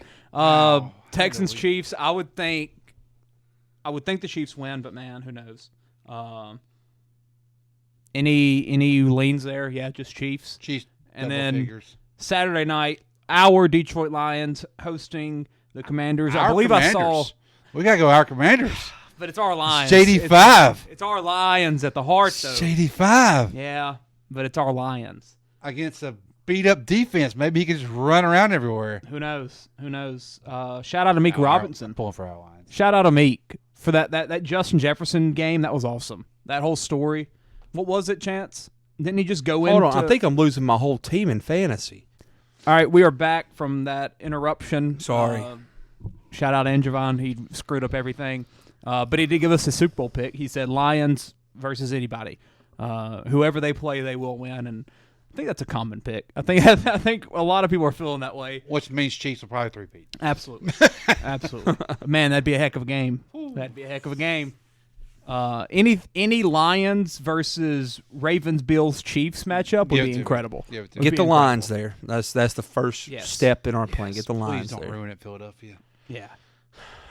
Texans Chiefs. I would think the Chiefs win, but man, who knows? Any leans there? Yeah, just Chiefs. Chiefs. And double then figures. Saturday night, our Detroit Lions hosting the Commanders. I Our believe I saw, Commanders. We gotta go our Commanders. but it's our Lions. JD5. It's our Lions at the heart, though. JD5 Yeah, but it's our Lions. against a beat up defense. Maybe he can just run around everywhere. Who knows? Who knows? Shout out to Meek Robinson. Pulling for our Lions. Shout out to Meek for that Justin Jefferson game. That was awesome. That whole story. What was it, Chance? Didn't he just go in? Hold on. I think I'm losing my whole team in fantasy. All right, we are back from that interruption. Sorry. Shout out Angevon. He screwed up everything. But he did give us a Super Bowl pick. He said Lions versus anybody. Whoever they play, they will win. And I think that's a common pick. I think a lot of people are feeling that way. Which means Chiefs will probably three-peat. Absolutely. Absolutely. Man, that'd be a heck of a game. That'd be a heck of a game. Any Lions versus Ravens, Bills, Chiefs matchup would Give it be to me. incredible. Give it to Would me. Get be the incredible. lines there. That's the first Yes. step in our plan. Get the Please lines don't there. ruin it, Philadelphia. Yeah.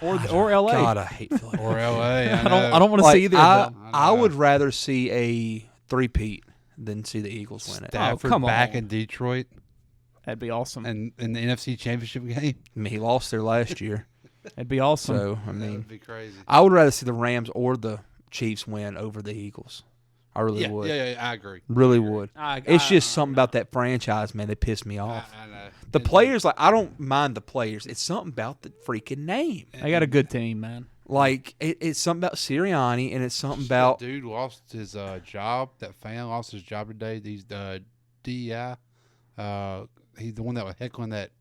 Or LA. God, I hate Philadelphia. Or LA. I don't want to Like, see either of them. I would rather see a three-peat than see the Eagles win it. Stafford come back on. in Detroit That'd be awesome. and in the NFC Championship game. I mean, he lost there last year. That'd be awesome. So, I That mean, would be crazy. I would rather see the Rams or the Chiefs win over the Eagles. I really would. Yeah, I agree. Really would. I- It's I- just something about that franchise, man, that pissed me off. I know. The players, like, I don't mind the players. It's something about the freaking name. They got a good team, man. Like, it's something about Sirianni, and it's something That about dude lost his job. That fan lost his job today. These DEI. He's the one that was heckling that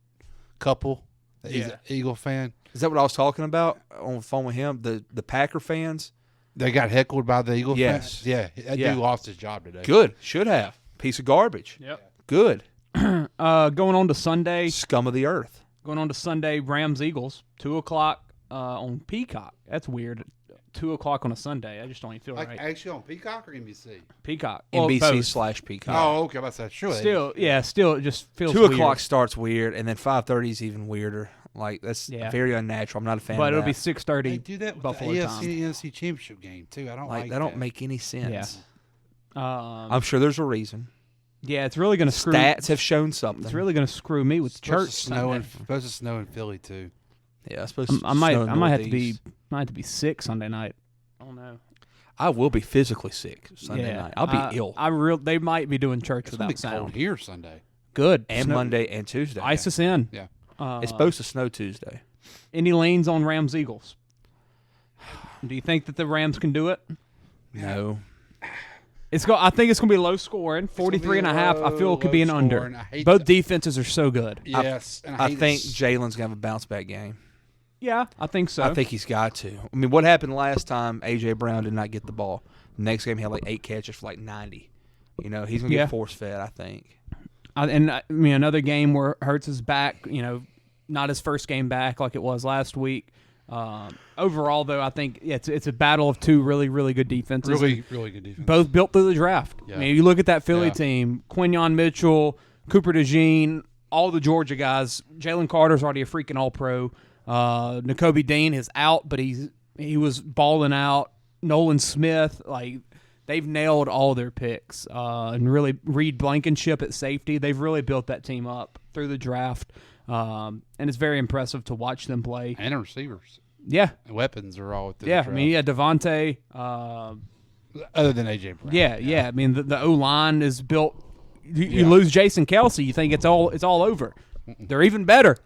couple. He's an Eagle fan. Is that what I was talking about on the phone with him? The Packer fans? They got heckled by the Eagle Yes. fans. Yeah, that Yeah. dude lost his job today. Good. Should have. Piece of garbage. Yep. Good. Going on to Sunday. Scum of the earth. Going on to Sunday. Rams Eagles 2:00 on Peacock. That's weird. 2:00 on a Sunday. I just don't even feel Like right. actually on Peacock or NBC? Peacock. Well, both. NBC/Peacock. Oh, okay. That's that. Sure. Still, yeah. Still, it just feels 2 weird. o'clock starts weird, and then 5:30 is even weirder. Like, that's Yeah. very unnatural. I'm not a fan But of it'll be that. 6:30 They do that with Buffalo the time. AFC NFC Championship game too. I don't like That don't make any sense. Yeah. I'm sure there's a reason. Yeah, it's really going to screw. Stats have shown something. It's really going to screw me with church. Supposed to snow in Philly too. Yeah, it's supposed to I might snow in have to Northeast. be sick Sunday night. I don't know. I will be physically sick Sunday night. I'll be ill. They might be doing church It's gonna be without cold sound. here Sunday. Good. And Snow- Monday and Tuesday. Ice us in. Yeah. It's supposed to snow Tuesday. Any leans on Rams Eagles? Do you think that the Rams can do it? No. I think it's going to be low scoring, 43 and a half. I feel it could be an low under. scoring. I hate Both that. defenses are so good. Yes, and I hate think this. Jalen's going to have a bounce back game. Yeah, I think so. I think he's got to. I mean, what happened last time A.J. Brown did not get the ball? Next game, he had like 8 catches for like 90. You know, he's going to Yeah. get force fed, I think. I mean, another game where Hurts is back, not his first game back like it was last week. Overall, though, I think it's a battle of two really, really good defenses. Really, really good defense. Both built through the draft. Yeah. I mean, you look at that Philly Yeah. team, Quinyon Mitchell, Cooper DeJean, all the Georgia guys. Jalen Carter's already a freaking All-Pro. Nakobe Dean is out, but he was balling out. Nolan Smith, they've nailed all their picks. And really, Reed Blankenship at safety, they've really built that team up through the draft. And it's very impressive to watch them play. And receivers. Yeah. Weapons are all through Yeah, the I mean, draft. Devontae. Other than A.J. Brown. Yeah. I mean, the O-line is built. You lose Jason Kelsey, you think it's all over. They're even better.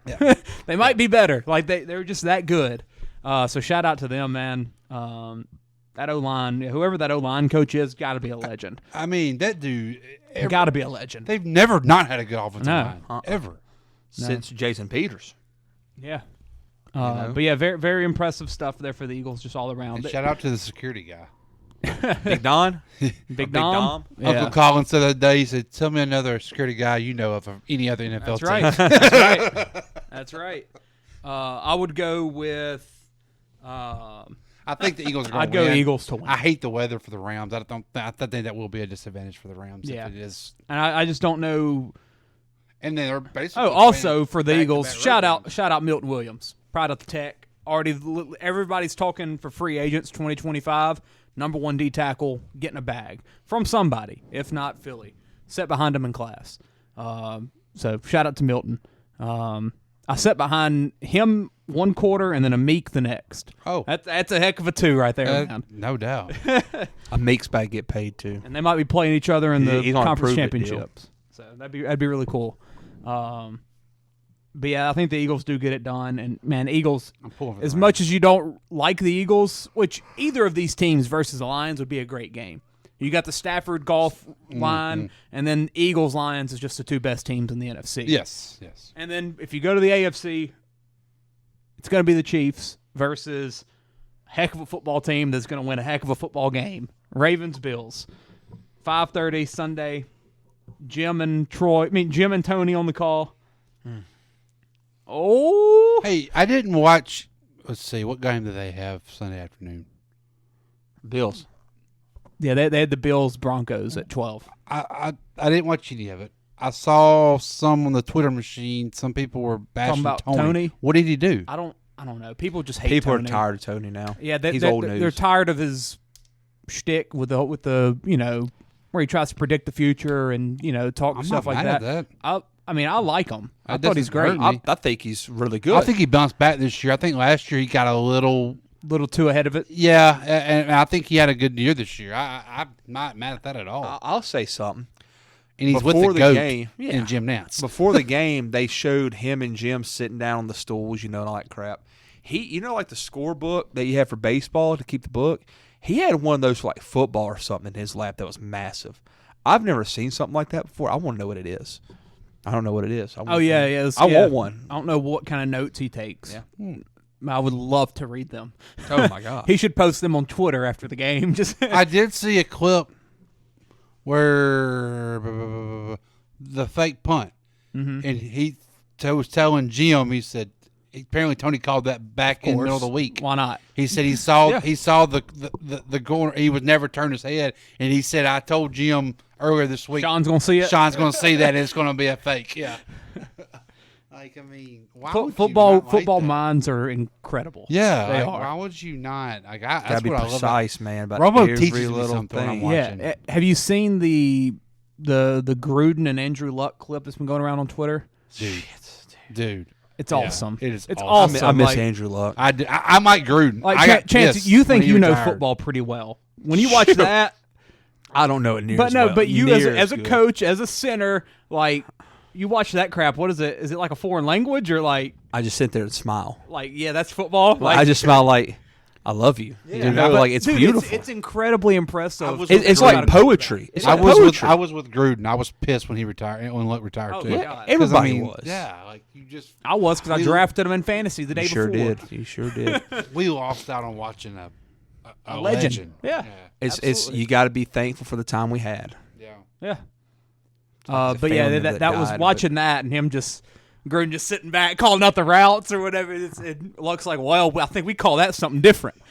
They might be better. They're just that good. So shout out to them, man. That O-line, whoever that O-line coach is, got to be a legend. I mean, that dude. Got to be a legend. They've never not had a good offensive No. line. Ever. Since Jason Peters. Yeah. know? But yeah, very, very impressive stuff there for the Eagles, just all around. And shout out to the security guy. Big Don? Big Dom. Yeah. Uncle Collins the other day, he said, "Tell me another security guy you know of any other NFL That's team." right. That's right. That's right. I would go with. I think the Eagles are going I'd to go win. Eagles to win. I hate the weather for the Rams. I think that will be a disadvantage for the Rams Yeah. if it is. And I just don't know. And they're basically. Oh, also for the back-to-back Eagles, road shout out Milton Williams, pride of the Tech. Everybody's talking for free agents 2025. Number 1 D tackle, getting a bag from somebody, if not Philly. Set behind him in class. So shout out to Milton. I sat behind him one quarter and then a Meek the next. Oh. That's a heck of a two right there, man. No doubt. A Meeks bag get paid too. And they might be playing each other in the He's on a conference prove it deal. championships. So that'd be really cool. But yeah, I think the Eagles do get it done. And man, Eagles, I'm pulling for the as Rams. much as you don't like the Eagles, which either of these teams versus the Lions would be a great game. You got the Stafford golf line, and then Eagles Lions is just the two best teams in the NFC. Yes. And then if you go to the AFC, it's going to be the Chiefs versus a heck of a football team that's going to win a heck of a football game. Ravens Bills, 5:30 Sunday. Jim and Tony on the call. Oh, Hey, I didn't watch. Let's see, what game do they have Sunday afternoon? Bills. yeah, they had the Bills Broncos at 12. I didn't watch any of it. I saw some on the Twitter machine. Some people were bashing Talking about Tony? What did he do? I don't know. People just hate. People Tony. are tired of Tony now. Yeah, he's old news. They're tired of his shtick with the where he tries to predict the future and talk I'm stuff not like mad that. at that. I mean, I like him. I That thought he's doesn't great. hurt me. I think he's really good. I think he bounced back this year. I think last year he got a little. Little too ahead of it. Yeah, and I think he had a good year this year. I'm not mad at that at all. I'll say something. And he's with before the the GOAT game, yeah. in Jim Nance. Before the game, they showed him and Jim sitting down on the stools, and all that crap. He, like the scorebook that you have for baseball to keep the book. He had one of those for like football or something in his lap that was massive. I've never seen something like that before. I want to know what it is. I don't know what it is. I want Oh yeah, one. yeah. I want one. I don't know what kind of notes he takes. Yeah. I would love to read them. Oh my god. He should post them on Twitter after the game. Just I did see a clip where the fake punt, and he was telling Jim. He said apparently Tony called that back in the middle of the week. Why not? He said he saw Yeah. he saw the corner. He would never turn his head, and he said, "I told Jim earlier this week. Sean's gonna see it. Sean's going to see that it's going to be a fake." Yeah. Like, I mean, why would you Football not like that? minds are incredible. Yeah, they like, are. why would you not? Like, that's Gotta be what I love. precise, man. About Romo every teaches me little something when I'm thing. watching. Yeah. Have you seen the Gruden and Andrew Luck clip that's been going around on Twitter? Dude, It's Yeah, awesome. it is It's awesome. awesome. I miss like, Andrew Luck. I might Gruden. Like I got Chance, pissed you when think he you know retired. football pretty well. When you watch that, I don't know it near but as no, well. but you Near as a good. coach, as a center, like you watch that crap. What is it? Is it like a foreign language or like I just sit there and smile. yeah, that's football. Like I just smile like I love you. yeah, But, like it's dude, beautiful. It's incredibly impressive. It's like poetry. It's I like was poetry. I was with Gruden. I was pissed when he retired. When Luck retired Oh, too. my Yeah, God. everybody 'Cause, I mean, was. Yeah, like you just I was because I drafted him in fantasy the day You sure before. did. You sure did. we lost out on watching a legend. Yeah. It's Absolutely. you got to be thankful for the time we had. yeah. Yeah. Like the But yeah, family that that was died, watching that and him just Gruden just sitting back, calling out the routes or whatever. It looks like, well, I think we call that something different.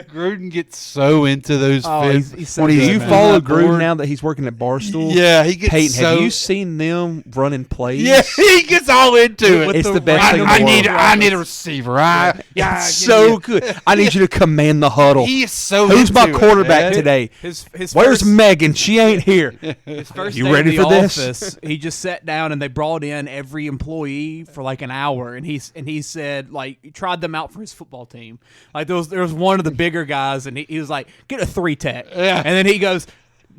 Gruden gets so into those Oh, fits. he's so when good, he's Do you man. follow on that board. Gruden now that he's working at Barstool? Yeah, he gets Peyton, so. have you seen them running plays? Yeah, he gets all into it. It's the best thing in the I world. need a receiver. Yeah, It's so good. I need you to command the huddle. He is so. Who's my into it, quarterback man. today? His Where's first, Megan? She ain't here. his first You day ready in the for this? office, he just sat down and they brought in every employee for like an hour, and he said like he tried them out for his football team. Like there was one of the bigger guys, and he was like, get a 3-tech, Yeah. and then he goes,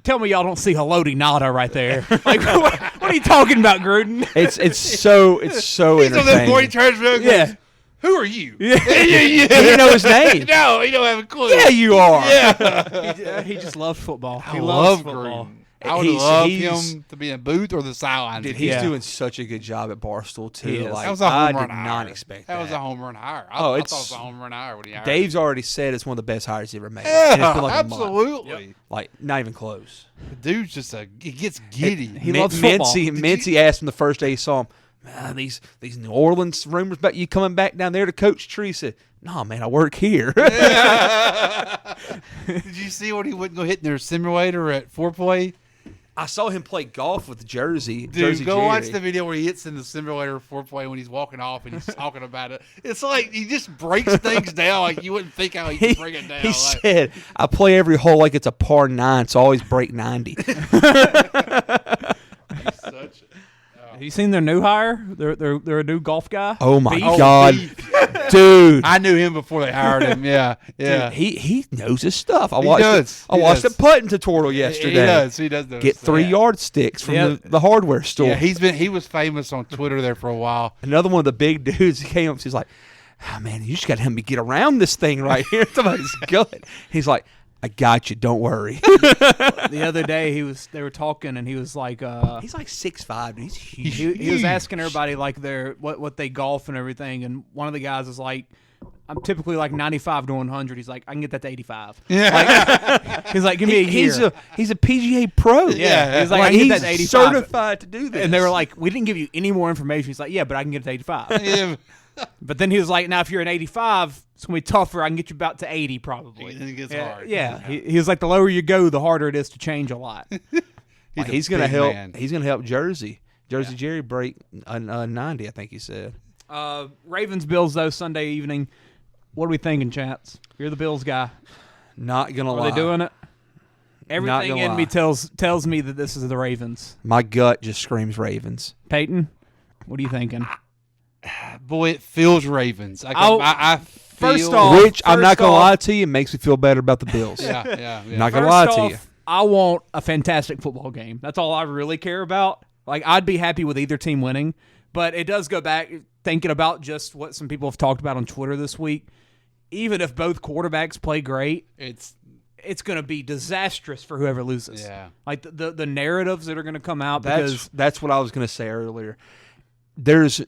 tell me y'all don't see Haloti Nada right there. Like what are you talking about, Gruden? It's so He's on that entertaining. boy turns around and Yeah. goes, who are you? Yeah. You didn't know his name. No, he don't have a clue. Yeah, you are. He just loves football. I He love loves football. Gruden. I would He's- love he's- him to be in booth or the sideline. Dude, he's Yeah. doing such a good job at Barstool too. He is. Like, that was a I home run did hire. not expect that. That was a home run hire. I Oh, thought it it's- was a home run hire when he hired. Dave's already said it's one of the best hires he ever made. Yeah, And it's been like a month. absolutely. Like not even close. The dude's just he gets giddy. He loves football. Mincy asked him the first day he saw him, man, these New Orleans rumors about you coming back down there to coach Tree. He said, no, man, I work here. Did you see when he wouldn't go hit in their simulator at foreplay? I saw him play golf with Jersey. Dude, Jersey go Jerry. watch the video where he hits in the simulator foreplay when he's walking off and he's talking about it. It's like he just breaks things down like you wouldn't think how he could break it down. He Like, said, I play every hole like it's a par 9, so I always break 90. he's such Have you seen their new hire? They're a new golf guy. Oh, my Beef. God. Beef. Dude. I knew him before they hired him. Yeah, yeah. Dude, he knows his stuff. I He watched does. I He watched does. a putting tutorial yesterday. He does. He does. Get 3 yardsticks from Yeah. the hardware store. Yeah, he was famous on Twitter there for a while. Another one of the big dudes, he came up, he's like, oh, man, you just got to help me get around this thing right here. Somebody's good. He's like, I got you. Don't worry. The other day they were talking and he was like He's like 6'5", dude. He's huge. he was asking everybody like their what they golf and everything, and one of the guys was like, I'm typically like 95 to 100. He's like, I can get that to 85. Yeah. He's like, give me a year. He's a PGA pro. Yeah, he's like, I can he's get that to 85. certified to do this. And they were like, we didn't give you any more information. He's like, yeah, but I can get it to 85. Yeah. But then he was like, now if you're an 85, it's gonna be tougher. I can get you about to 80 probably. Then it gets Yeah, hard. yeah. He was like, the lower you go, the harder it is to change a lot. Like, a he's gonna big help. man. He's gonna help Jersey Jerry break a 90. I think he said. Ravens Bills though Sunday evening. What are we thinking, chats? You're the Bills guy. Not gonna Are lie. they doing it? Everything gonna in lie. me tells me that this is the Ravens. My gut just screams Ravens. Peyton, what are you thinking? Boy, it feels Ravens. Oh, I first feel, off- Which I'm not first gonna off- lie to you, it makes me feel better about the Bills. yeah. Not gonna First lie to off, you. I want a fantastic football game. That's all I really care about. Like, I'd be happy with either team winning, but it does go back thinking about just what some people have talked about on Twitter this week. Even if both quarterbacks play great, It's it's going to be disastrous for whoever loses. Yeah. Like the narratives that are going to come out because That's what I was gonna say earlier. There is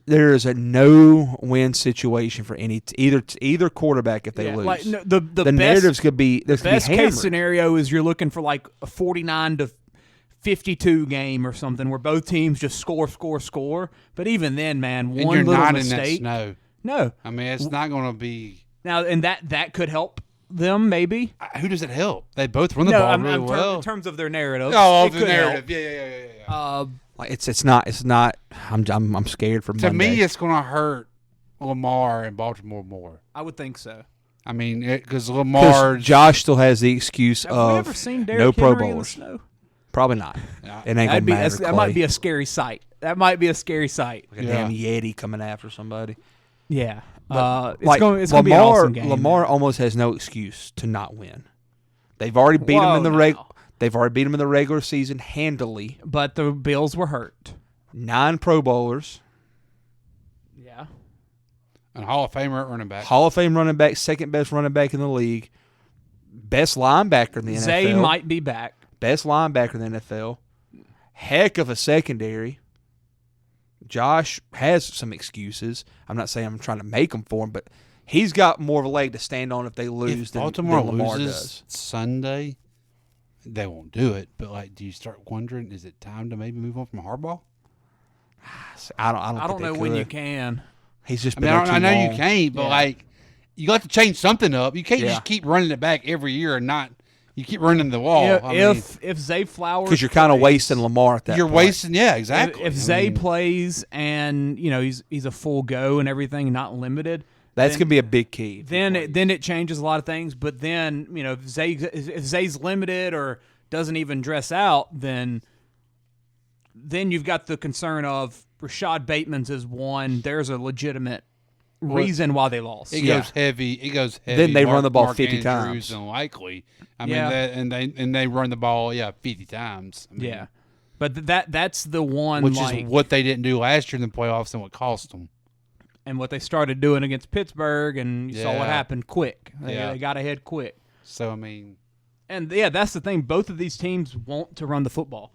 a no-win situation for either quarterback if they lose. like no, the the best, narratives could be the this could be best case hammered. scenario is you're looking for like a 49 to 52 game or something where both teams just score. But even then, man, and one you're little not mistake. in that snow. No. I mean, it's not going to be. Now, and that could help them maybe. Who does it help? They both run the No, ball I'm, really I'm well. in terms of their narrative. Oh, it the could narrative. help. Yeah. Like it's not. I'm scared for To Monday. me, it's going to hurt Lamar and Baltimore more. I would think so. I mean, because 'Cause Lamar. Josh still has the excuse Have we of ever seen Derrick no Pro Henry in the Bowlers. snow? Probably not. Yeah. It ain't gonna matter. That might be a scary sight. That might be a scary sight. like a damn Yeti coming after somebody. Yeah. But, It's going to be an Lamar, awesome game. Lamar almost has no excuse to not win. They've already beat him in the Whoa, They've already beat him in the regular season handily. But the Bills were hurt. 9 Pro Bowlers, Yeah. And Hall of Famer at running back. Hall of Fame running back, second best running back in the league, best linebacker in the Zay NFL, might be back. best linebacker in the NFL, heck of a secondary. Josh has some excuses. I'm not saying I'm trying to make them for him, but he's got more of a leg to stand on if they lose If than Baltimore Lamar loses does. Sunday, they won't do it. But, like, do you start wondering, is it time to maybe move on from Harbaugh? I I don't think know they when you could. can. He's just I been mean, there I too know long. you can't, but Yeah. like, you got to change something up. You can't Yeah. just keep running it back every year and not. You keep running the wall. If I mean, if Zay Flowers because you're kind of plays- wasting Lamar at that you're point. wasting. Yeah, exactly. If I Zay mean, plays and he's a full go and everything, not limited, That's then- gonna be a big key. if he then plays. it changes a lot of things. But then if Zay's limited or doesn't even dress out, then you've got the concern of Rashad Bateman's is one. There's a legitimate reason why they lost. it Yeah. goes heavy. It goes heavy. Then they run the ball Mark 50 Andrews times. and likely. I mean, Yeah. and they run the ball 50 times. I mean, Yeah, but that's the one which like, is what they didn't do last year in the playoffs and what cost them. and what they started doing against Pittsburgh, and you saw what Yeah. happened quick. Yeah. They got ahead quick. So I mean, And yeah, that's the thing. Both of these teams want to run the football.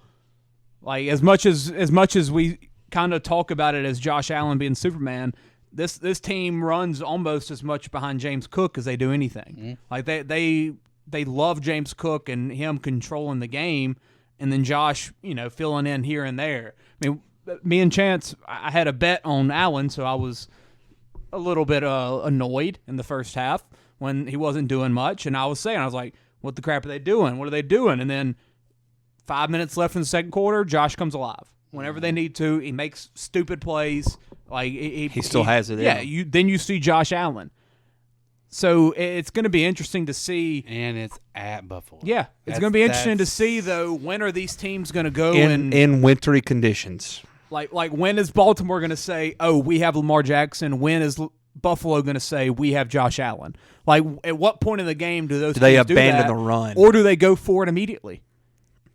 Like as much as we kind of talk about it as Josh Allen being Superman, this team runs almost as much behind James Cook as they do anything. Mm-hmm. Like they love James Cook and him controlling the game, and then Josh, filling in here and there. I mean, me and Chance, I had a bet on Allen, so I was a little bit annoyed in the first half when he wasn't doing much, and I was like, what the crap are they doing? What are they doing? And then 5 minutes left in the second quarter, Josh comes alive. Whenever they need to, he makes stupid plays. Like he still has it in Yeah, him. then you see Josh Allen. So it's going to be interesting to see. and it's at Buffalo. Yeah, it's going to be interesting to see though. When are these teams going to go in wintry conditions. like when is Baltimore going to say, "Oh, we have Lamar Jackson"? When is Buffalo going to say, "We have Josh Allen"? Like at what point in the game do those Do they teams do abandon that? the run? Or do they go for it immediately?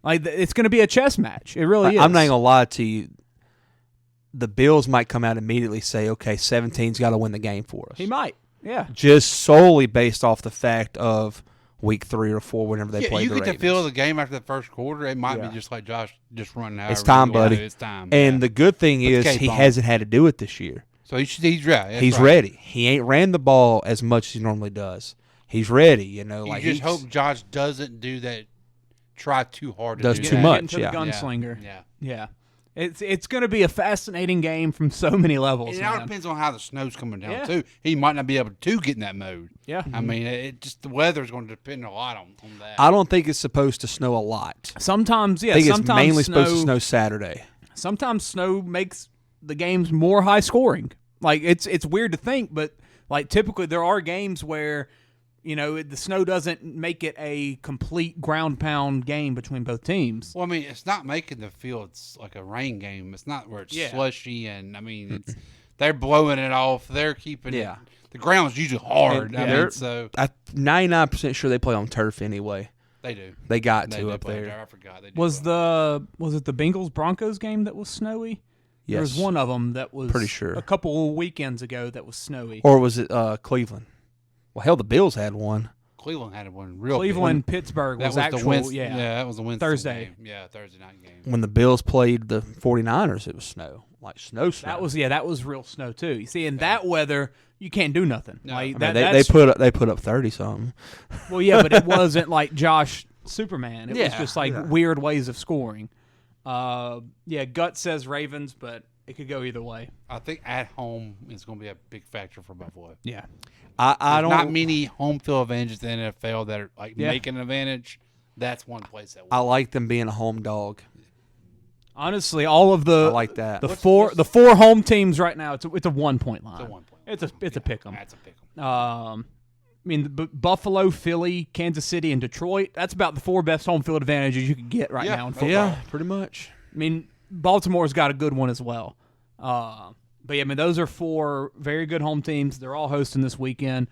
Like it's going to be a chess match. It really is. I'm not gonna lie to you. The Bills might come out and immediately say, "Okay, 17's got to win the game for us." He might. Yeah. Just solely based off the fact of week 3 or 4, whenever they play you the get Ravens. the feel of the game after the first quarter. It might Yeah. be just like Josh, just running. It's however time, you want buddy. to. It's time. And yeah. the good thing is cape he on. hasn't had to do it this year. So he's ready. That's He's right. ready. He ain't ran the ball as much as he normally does. He's ready. You Like just he's- hope Josh doesn't do that. Try too hard to Does do too that. much. Into the yeah. gunslinger. Yeah. Yeah. It's going to be a fascinating game from so many levels. It all man. depends on how the snow's coming down Yeah. too. He might not be able to get in that mode. Yeah. I mean, it just the weather's going to depend a lot on that. I don't think it's supposed to snow a lot. Sometimes, yeah. I think it's sometimes mainly supposed to snow Saturday. Sometimes snow makes the games more high scoring. Like it's weird to think, but like typically there are games where the snow doesn't make it a complete ground pound game between both teams. Well, I mean, it's not making the fields like a rain game. It's not where it's Yeah. slushy, and I mean, it's they're blowing it off. They're keeping Yeah. it. The ground's usually hard. And I they're- mean, so I'm 99% sure they play on turf anyway. they do. They got They to do up play there. I forgot. They do Was play. it the Bengals Broncos game that was snowy? There was Yes. one of them that was Pretty sure. a couple weekends ago that was snowy. Or was it Cleveland? Well, hell, the Bills had one. Cleveland had one real Cleveland big. Pittsburgh That was was actual. the Wednesday. Yeah. That was the Wednesday Thursday. game. Yeah, Thursday night game. When the Bills played the 49ers, it was snow. Like snow. That was real snow too. You see, in that weather, you can't do nothing. No. Like I that, they that's- put up 30 something. well, yeah, but it wasn't like Josh Superman. It was Yeah, just like yeah. weird ways of scoring. Gut says Ravens, but it could go either way. I think at home is going to be a big factor for Buffalo. Yeah, I There's don't. not many home field advantages in the NFL that are like Yeah. making an advantage. That's one place that I will. like them being a home dog. honestly, all of the I like that. the What's- the four home teams right now. It's a 1 point line. It's a 1 point. It's a pick 'em. That's a pick 'em. I mean, Buffalo, Philly, Kansas City, and Detroit. That's about the 4 best home field advantages you can get right Yeah, now in no football. Yeah, pretty much. I mean, Baltimore's got a good one as well. But yeah, I mean, those are 4 very good home teams. They're all hosting this weekend.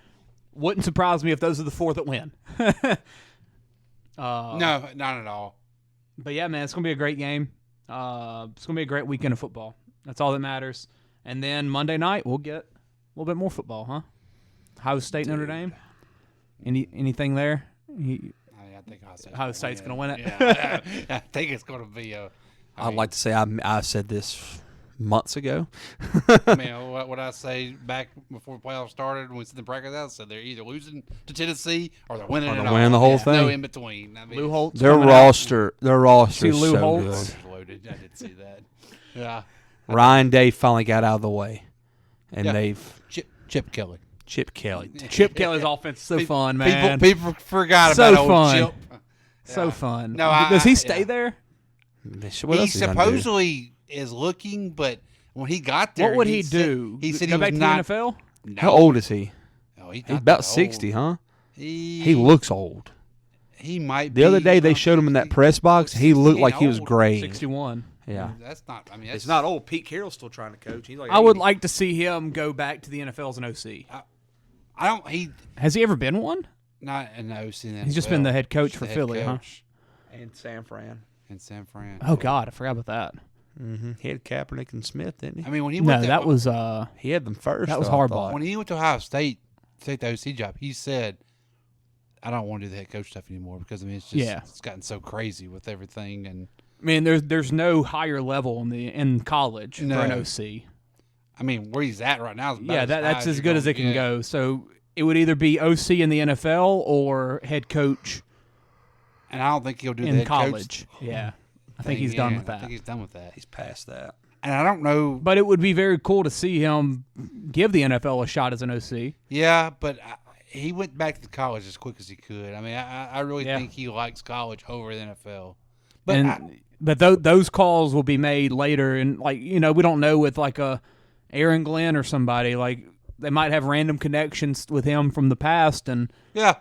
Wouldn't surprise me if those are the 4 that win. No, not at all. But yeah, man, it's gonna be a great game. It's gonna be a great weekend of football. That's all that matters. And then Monday night we'll get a little bit more football, huh? Ohio State, Notre Dame. Anything there? I think Ohio State's gonna win it. Yeah, I think it's going to be. I'd like to say I said this months ago. I mean, what I say back before the playoffs started when we said the bracket out, said they're either losing to Tennessee or they're winning Or it they're all. winning the whole No thing. in between. I mean, Lou Holtz. Their coming out. roster See is Lou so Holtz? good. Roster's loaded. I did see that. Yeah. Ryan Day finally got out of the way, and Yeah. they've Chip Kelly. Chip Kelly. Chip Kelly's offense is so fun, man. People forgot So about old fun. Chip. So Yeah. fun. No, Does he I- stay yeah. there? What He else is he gonna do? supposedly is looking, but when he got there, What would he said- do? He said Go he back was to not. the NFL? No. How old is he? No, he's He's not about that 60, old. huh? He He looks old. He might. The other be day they around showed him in that 60. press box. He looked like he was old. graying. 61. Yeah. That's not. I mean, that's It's not old. Pete Carroll's still trying to coach. He's like I would 80. like to see him go back to the NFL as an OC. I don't. He Has he ever been one? not an OC. in the He's just NFL. been the head coach Just for the head Philly, huh? coach and San Fran. in San Fran. Oh God, I forgot about that. Mm-hmm. He had Kaepernick and Smith, didn't I he? mean, when he No, went to, that was He had them first. That was though, I Harbaugh. thought. when he went to Ohio State, take the OC job. He said, "I don't want to do the head coach stuff anymore because I mean, it's just Yeah. it's gotten so crazy with everything." And I mean, there's no higher level in college No. for an OC. I mean, where he's at right now is about Yeah, as that's high as you're good as gonna it can get. go. So it would either be OC in the NFL or head coach And I don't think he'll do the in head college. coach Yeah, I thing. think he's done Yeah, with I that. think he's done with that. He's past that. And I don't know. But it would be very cool to see him give the NFL a shot as an OC. Yeah, but he went back to college as quick as he could. I mean, I really Yeah. think he likes college over the NFL. But And but those calls will be made later, and like we don't know with like a Aaron Glenn or somebody like they might have random connections with him from the past, and yeah.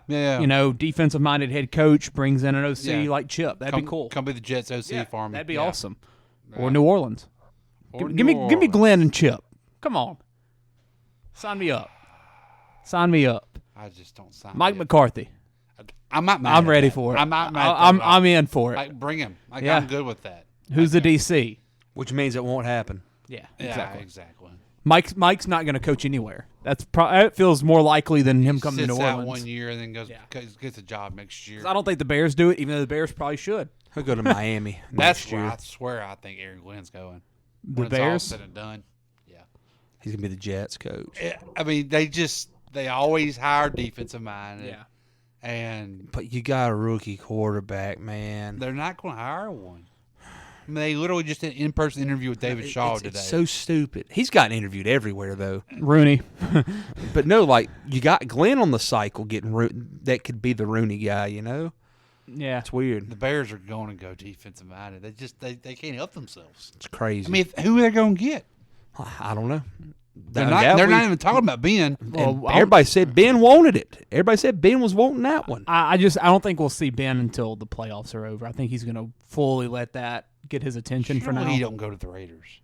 defensive minded head coach brings in an OC Yeah. like Chip. That'd be cool. Come be the Jets OC for me. That'd be Yeah. awesome. Yeah. Or New Orleans. Or Give me New give me Orleans. Glenn and Chip. Come on, sign me up. Sign me up. I just don't sign. Mike it. McCarthy. I'm not. Mad I'm at ready that. for it. I'm not mad. I'm in for it. Like, bring him. Like, Yeah. I'm good with that. Who's the DC? Which means it won't happen. Yeah, Yeah, exactly. exactly. Mike's not going to coach anywhere. That feels more likely than him coming to Sits New out Orleans. 1 year and then goes Yeah. gets a job next year. I don't think the Bears do it, even though the Bears probably should. He'll go to Miami That's next where year. I swear I think Aaron Glenn's going. The When it's all Bears. said and done. Yeah. He's gonna be the Jets coach. I mean, they always hire defensive minded. Yeah. And But you got a rookie quarterback, man. they're not going to hire one. I mean, they literally just did an in-person interview with David Shaw today. It's so stupid. He's gotten interviewed everywhere though. Rooney. But no, like you got Glenn on the cycle getting that could be the Rooney guy. Yeah. It's weird. The Bears are going to go defensive minded. They can't help themselves. It's crazy. I mean, who are they going to get? I don't know. They're not even talking about Ben. And everybody said Ben wanted it. Everybody said Ben was wanting that one. I don't think we'll see Ben until the playoffs are over. I think he's going to fully let that get his attention for now. Surely he don't go to the Raiders.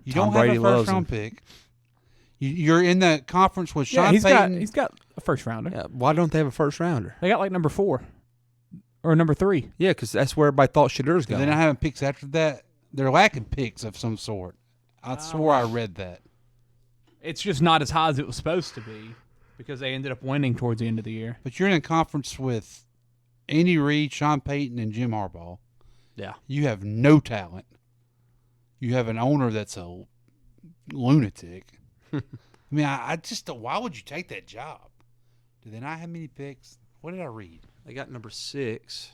You Tom don't Brady have a loves first round pick. You're in the conference with Yeah, Sean he's Payton. got a first rounder. Yeah, why don't they have a first rounder? They got like number 4 or number 3. Yeah, because that's where everybody thought Shadur's They're going. not having picks after that. They're lacking picks of some sort. I swore I read that. It's just not as high as it was supposed to be because they ended up winning towards the end of the year. But you're in a conference with Andy Reid, Sean Payton, and Jim Harbaugh. Yeah. You have no talent. You have an owner that's a lunatic. I mean, I just don't. Why would you take that job? Do they not have many picks? What did I read? They got number 6.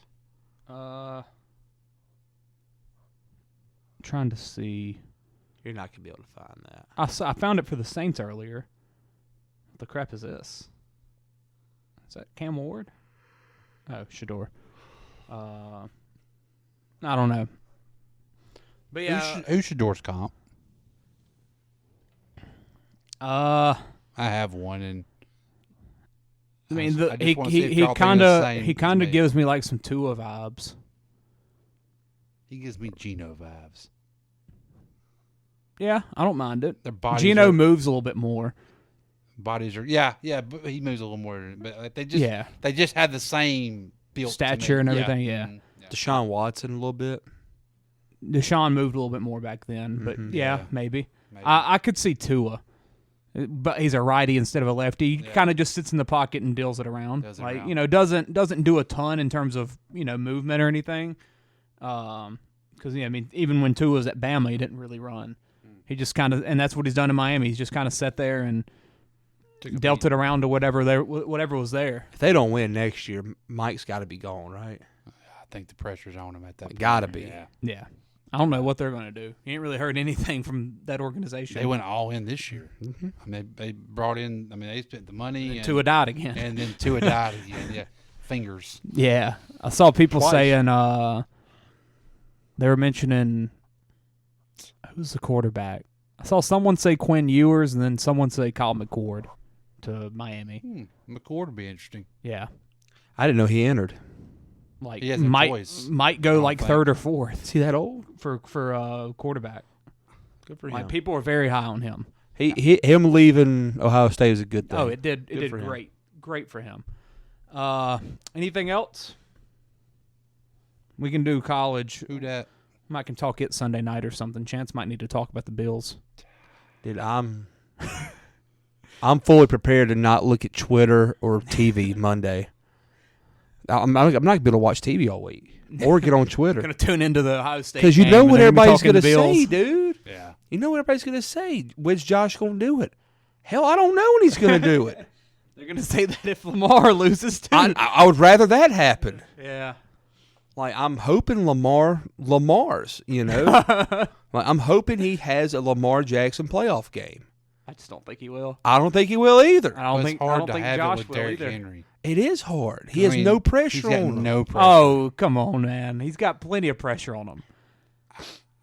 Trying to see. You're not gonna be able to find that. I found it for the Saints earlier. What the crap is this? Is that Cam Ward? Oh, Shador. I don't know. But yeah, Who's Shador's comp? I I have one, and mean, I just wanna see if he y'all think kind the of same he as kind of me. gives me like some Tua vibes. he gives me Geno vibes. Yeah, I don't mind it. Their bodies Geno are, moves a little bit more. bodies are yeah, but he moves a little more. But like, they just Yeah. they just have the same build Stature and everything, yeah. Mhm. Deshaun Watson a little bit. Deshaun moved a little bit more back then, but yeah, Yeah. maybe. Maybe. I could see Tua, but he's a righty instead of a lefty. He Yeah. kind of just sits in the pocket and deals it around. Does it like around. doesn't do a ton in terms of movement or anything. Because I mean, even when Tua was at Bama, he didn't really run. He just kind of, and that's what he's done in Miami. He's just kind of sat there and dealt it around to whatever was there. If they don't win next year, Mike's got to be gone, right? I think the pressure's on him at that point. Gotta be. Yeah. Yeah, I don't know what they're going to do. You ain't really heard anything from that organization. They went all in this year. I mean, they brought in. I mean, they spent the money. And Tua died again. And then Tua died again. Yeah, fingers. Yeah, I saw people Twice. saying they were mentioning who's the quarterback. I saw someone say Quinn Ewers and then someone say Kyle McCord to Miami. McCord would be interesting. Yeah, I didn't know he entered. like He has no might choice. might go don't like think. third or fourth Is he that old? for quarterback. Good for Like him. people are very high on him. Him leaving Ohio State is a good thing. Oh, it did for him. great for him. Anything else? We can do college. Who dat? Might can talk it Sunday night or something. Chance might need to talk about the Bills. Dude, I'm fully prepared to not look at Twitter or TV Monday. I'm not going to be able to watch TV all week or get on Twitter Gonna tune into the Ohio State because you game know and what they're gonna be everybody's talking going to Bills. say, dude. Yeah. You know what everybody's going to say. When's Josh going to do it? Hell, I don't know when he's going to do it. They're gonna say that if Lamar loses too. I would rather that happen. Yeah. Like, I'm hoping Lamar's, you know. Like, I'm hoping he has a Lamar Jackson playoff game. I just don't think he will. I don't think he will either. I don't It's think. I hard don't to think have Josh it with will Derrick either. Henry. It is hard. He I has mean, no pressure he's got on him. no pressure. Oh, come on, man. He's got plenty of pressure on him.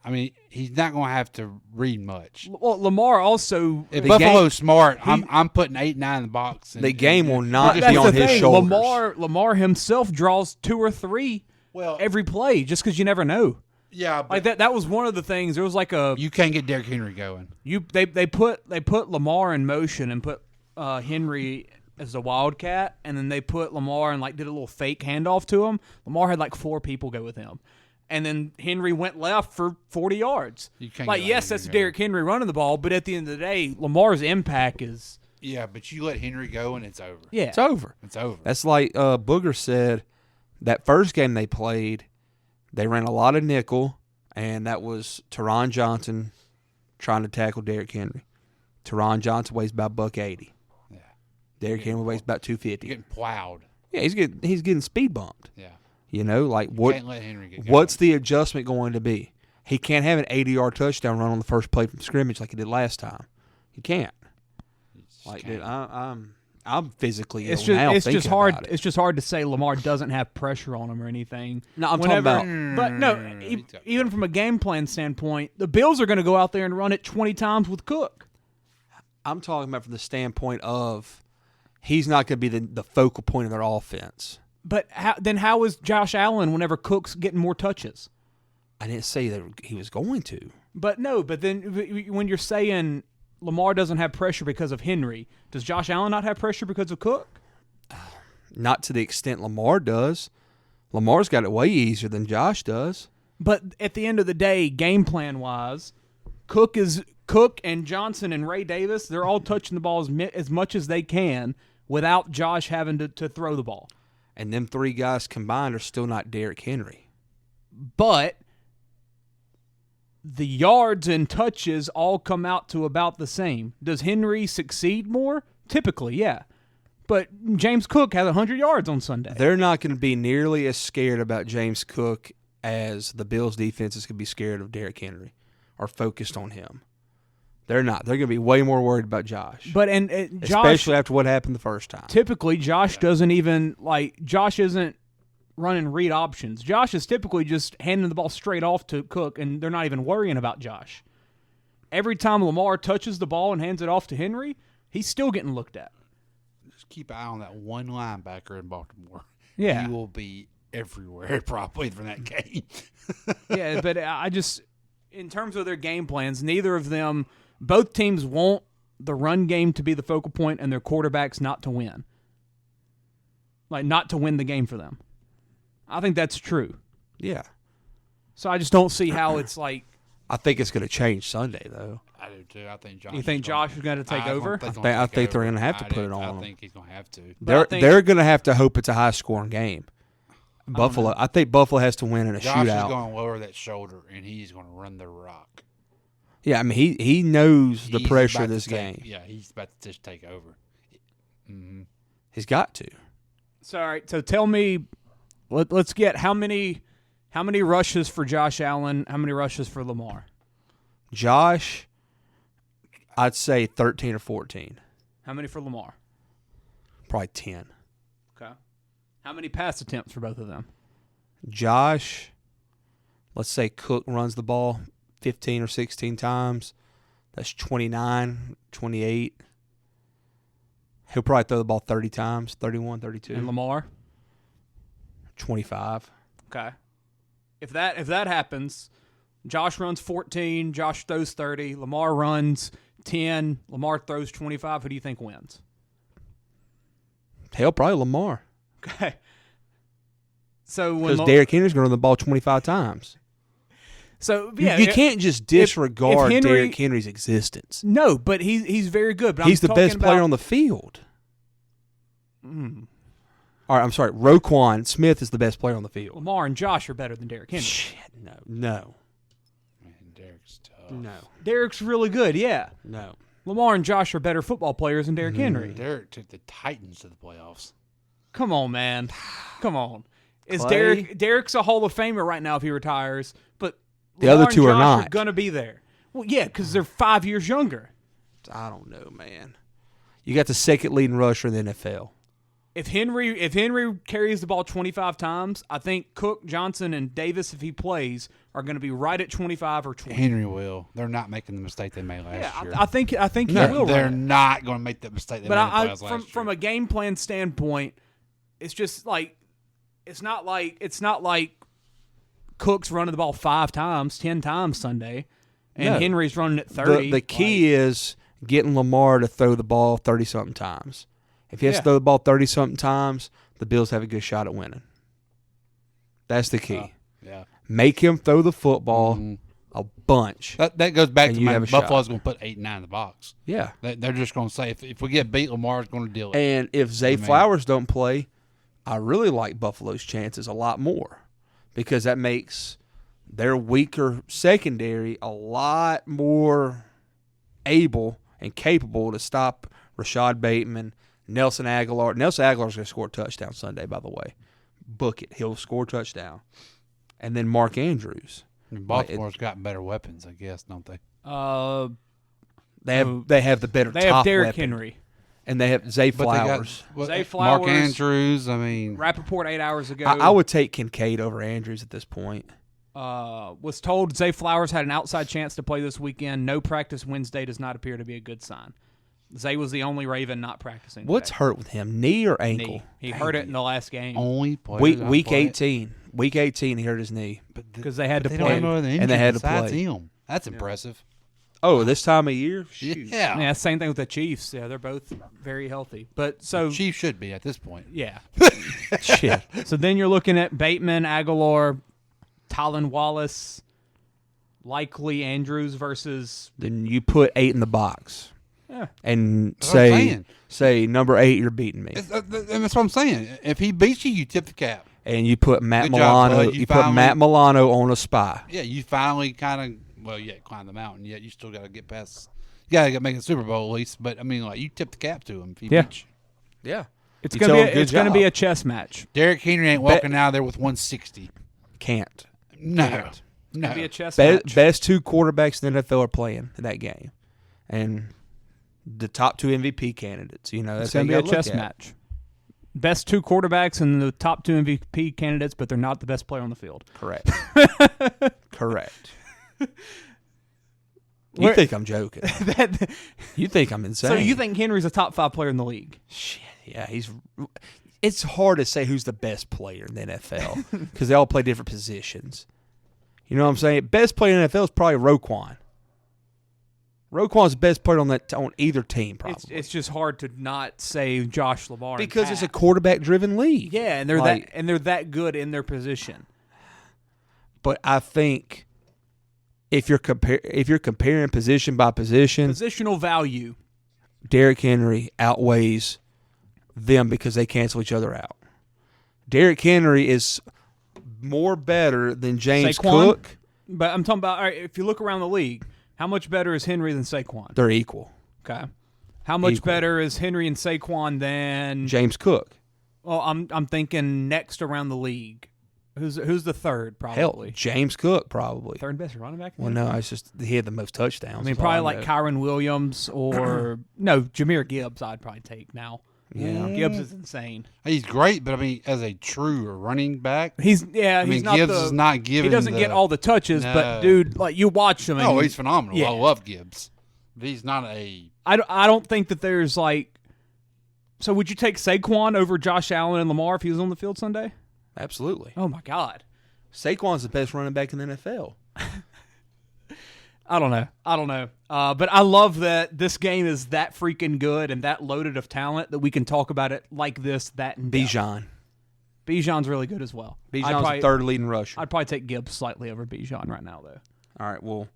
I mean, he's not going to have to read much. Well, Lamar also. If The Buffalo's smart, I'm putting 8-9 in the box. And, The game will not That's be the on his thing. shoulders. Lamar himself draws 2 or 3 Well, every play just because you never know. yeah, but Like that was one of the things. There was like a you can't get Derrick Henry going. they put Lamar in motion and put Henry as a wildcat, and then they put Lamar and like did a little fake handoff to him. Lamar had like 4 people go with him, and then Henry went left for 40 yards. You can't Like get yes, Henry that's going. Derrick Henry running the ball, but at the end of the day, Lamar's impact is Yeah, but you let Henry go and it's over. yeah. It's over. It's over. That's like Booger said. That first game they played, they ran a lot of nickel, and that was Teron Johnson trying to tackle Derrick Henry. Teron Johnson weighs about $180. Yeah. Derrick Henry weighs about You're $250. getting plowed. Yeah, he's getting speed bumped. Yeah. You know, like Can't let Henry get going. what's the adjustment going to be? He can't have an 80-yard touchdown run on the first play from scrimmage like he did last time. He can't. Like, dude, I'm physically It's ill now just thinking hard. about it. It's just hard to say Lamar doesn't have pressure on him or anything. No, I'm Whenever- talking about. But no, even from a game plan standpoint, the Bills are going to go out there and run it 20 times with Cook. I'm talking about from the standpoint of he's not going to be the focal point of their offense. But how is Josh Allen whenever Cook's getting more touches? I didn't say that he was going to. But then when you're saying Lamar doesn't have pressure because of Henry, does Josh Allen not have pressure because of Cook? Not to the extent Lamar does. Lamar's got it way easier than Josh does. But at the end of the day, game plan wise, Cook and Johnson and Ray Davis, they're all touching the ball as much as they can without Josh having to throw the ball. And them 3 guys combined are still not Derrick Henry. But the yards and touches all come out to about the same. Does Henry succeed more? Typically, yeah. But James Cook had 100 yards on Sunday. They're not going to be nearly as scared about James Cook as the Bills' defense is going to be scared of Derrick Henry or focused on him. They're not. They're going to be way more worried about Josh. But Josh, especially after what happened the first time. typically Josh doesn't even Josh isn't running read options. Josh is typically just handing the ball straight off to Cook, and they're not even worrying about Josh. Every time Lamar touches the ball and hands it off to Henry, he's still getting looked at. Just keep an eye on that one linebacker in Baltimore. Yeah. He will be everywhere probably from that game. Yeah, but I just, in terms of their game plans, neither of them, both teams want the run game to be the focal point and their quarterbacks not to win. Like, not to win the game for them. I think that's true. Yeah. So I just don't see how it's like. I think it's going to change Sunday, though. I do too. I think Josh. You think Josh is going to take over? I think they're gonna have to put it on I him. think he's going to have to. They're going to have to hope it's a high-scoring game. Buffalo. I think Buffalo has to win in a Josh is shootout. going to lower that shoulder, and he's going to run the rock. Yeah, I mean he knows the He's pressure about of to this take- game. Yeah, he's about to just take over. Mm-hmm. He's got to. So, all right. So tell me, let's get how many How many rushes for Josh Allen? How many rushes for Lamar? Josh, I'd say 13 or 14. How many for Lamar? Probably 10. Okay. How many pass attempts for both of them? Josh, let's say Cook runs the ball 15 or 16 times. That's 29, 28. He'll probably throw the ball 30 times, 31, 32. And Lamar? 25. Okay. If that happens, Josh runs 14, Josh throws 30, Lamar runs 10, Lamar throws 25. Who do you think wins? Hell, probably Lamar. Okay. So when Because Derrick Henry's going to run the ball 25 times. So yeah, you can't just disregard Henry- Derrick Henry's existence. No, but he's very good. But He's I'm the best talking player about- on the field. All right, I'm sorry. Roquan Smith is the best player on the field. Lamar and Josh are better than Derrick Henry. Shit, no. Man, Derek's tough. No. Derrick's really good, yeah. No. Lamar and Josh are better football players than Derrick Henry. Derek took the Titans to the playoffs. Come on, man. Come on. Is Clay? Derek's a Hall of Famer right now if he retires, but The Lamar other two and are Josh not. going to be there. Well, yeah, because they're 5 years younger. I don't know, man. You got the second leading rusher in the NFL. If Henry carries the ball 25 times, I think Cook, Johnson, and Davis, if he plays, are going to be right at 25 or 20. Henry will. They're not making the mistake they made last Yeah, year. I think he they're will. they're run it. not going to make that mistake they But made in the playoffs last year. from a game plan standpoint, it's just like it's not like Cook's running the ball 5 times, 10 times Sunday, and No. Henry's running it 30. The key is getting Lamar to throw the ball 30-something times. If he has Yeah. to throw the ball 30-something times, the Bills have a good shot at winning. That's the key. Yeah. Make him throw the football a bunch. That goes back And to you my have a shot. Buffalo's going to put 8 and 9 in the box. Yeah. They're just going to say, if we get beat, Lamar's going to deal it. And if Zay mean- Flowers don't play, I really like Buffalo's chances a lot more because that makes their weaker secondary a lot more able and capable to stop Rashad Bateman, Nelson Aguilar. Nelson Aguilar's going to score a touchdown Sunday, by the way. Book it. He'll score a touchdown. And then Mark Andrews. And Baltimore's got better weapons, I guess, don't they? They have the better they top have Derrick weapon. Henry. And they have Zay But Flowers. they got Zay Mark Flowers, Andrews. I mean, Rappaport 8 hours ago I would take Kincaid over Andrews at this point. was told Zay Flowers had an outside chance to play this weekend. No practice Wednesday does not appear to be a good sign. Zay was the only Raven not practicing. What's today. hurt with him? Knee or ankle? Knee. He hurt it in the last game only player Week that played. 18. Week 18, he hurt his knee. because they had to They don't play. have no other And they had to besides play. him. That's impressive. Oh, this time of year? Shoot. Yeah. Yeah, same thing with the Chiefs. Yeah, they're both very healthy. But so Chief should be at this point. yeah. Shit. So then you're looking at Bateman, Aguilar, Tylan Wallace, likely Andrews versus Then you put 8 in the box. Yeah. And That's what I'm say, saying. say number 8, you're beating me. That's what I'm saying. If he beats you, you tip the cap. And you put Matt Good job, Milano. bud. You You put finally- Matt Milano on a spy. Yeah, you finally kind of, well, yeah, climb the mountain. Yet you still got to get past. You got to make a Super Bowl at least. But I mean, like you tip the cap to him if he Yeah. beats you. Yeah. it's You gonna tell be him, good it's gonna job. be a chess match. Derrick Henry ain't walking out of there with 160. Can't. No, no. Be a chess Be- match. best 2 quarterbacks in the NFL are playing in that game. And the top 2 MVP candidates. You know, that's It's gonna be how a you gotta chess look at it. match. Best 2 quarterbacks and the top 2 MVP candidates, but they're not the best player on the field. Correct. Correct. You Where- think I'm joking. You think I'm insane. So you think Henry's a top 5 player in the league? Shit, yeah, he's. It's hard to say who's the best player in the NFL because they all play different positions. You know what I'm saying? Best player in the NFL is probably Roquan. Roquan's the best player on either team, probably It's just hard to not say Josh Lamar and because it's a Pat. quarterback-driven league. Yeah, and they're Like- they're that good in their position. But I think if you're comparing position by position, Positional value. Derrick Henry outweighs them because they cancel each other out. Derrick Henry is more better than James Saquon? Cook. But I'm talking about all right, if you look around the league, how much better is Henry than Saquon? They're equal. Okay. How much Equal. better is Henry and Saquon than James Cook. Well, I'm thinking next around the league. Who's the third? Hell, Probably James Cook probably. third best running back. Well, no, it's just he had the most touchdowns. I mean, is all probably like know. Kyron Williams or no Jameer Gibbs. I'd probably take now. Yeah. Gibbs is insane. He's great, but I mean, as a true running back, He's I mean, he's not Gibbs the, is not he giving. doesn't get all the touches, but No. dude, like you watch him. And Oh, he's phenomenal. Yeah. I love Gibbs. But he's not a. I don't think that there's like. So would you take Saquon over Josh Allen and Lamar if he was on the field Sunday? Absolutely. Oh my God. Saquon's the best running back in the NFL. I don't know. But I love that this game is that freaking good and that loaded of talent that we can talk about it like this, that, and depth. Bijan. Bijan's really good as well. Bijan's the third leading rusher. I'd probably take Gibbs slightly over Bijan right now, though. All right, well,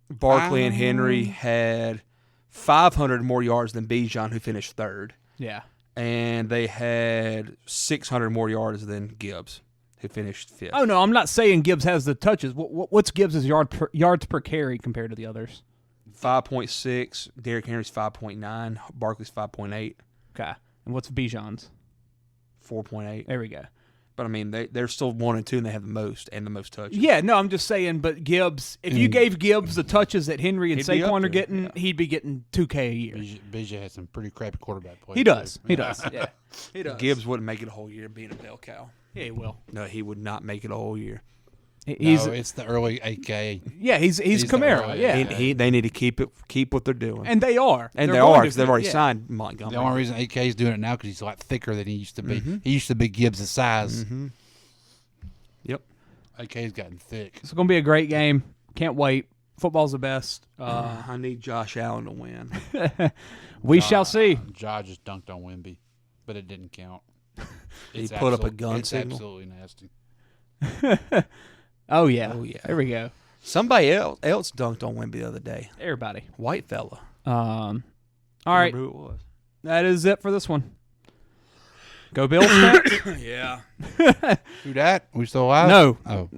Barkley and Henry had 500 more yards than Bijan, who finished third. Yeah. And they had 600 more yards than Gibbs, who finished fifth. Oh, no, I'm not saying Gibbs has the touches. What's Gibbs' yards per carry compared to the others? 5.6. Derrick Henry's 5.9. Barkley's 5.8. Okay. And what's Bijan's? 4.8. There we go. But, I mean, they're still 1 and 2, and they have the most touches. Yeah, no, I'm just saying, but Gibbs, if you gave Gibbs the touches that Henry and He'd be up Saquon are there, getting, yeah. he'd be getting $2K a year. BJ has some pretty crappy quarterback play. He does. too. He does. Yeah. He does. Gibbs wouldn't make it a whole year being a bell cow. Yeah, he will. No, he would not make it a whole year. He's No, it's the early AK. he's he's the Kamara. early- Yeah. They need to keep what they're doing. And they are. And They're they going are to because they've do- already yeah. signed Montgomery. The only reason AK is doing it now because he's a lot thicker than he used to be. He used to be Gibbs' size. Yep. AK's gotten thick. It's going to be a great game. Can't wait. Football's the best. I need Josh Allen to win. We shall see. Ja just dunked on Wemby, but it didn't count. He It's put up a absolute- gun it's signal. absolutely nasty. Oh, yeah. Oh, yeah. There we go. Somebody else dunked on Wemby the other day. Everybody. White fella. All right. Remember who it was? That is it for this one. Go Bills, Stats? Yeah. Who that? We still alive? No. Oh.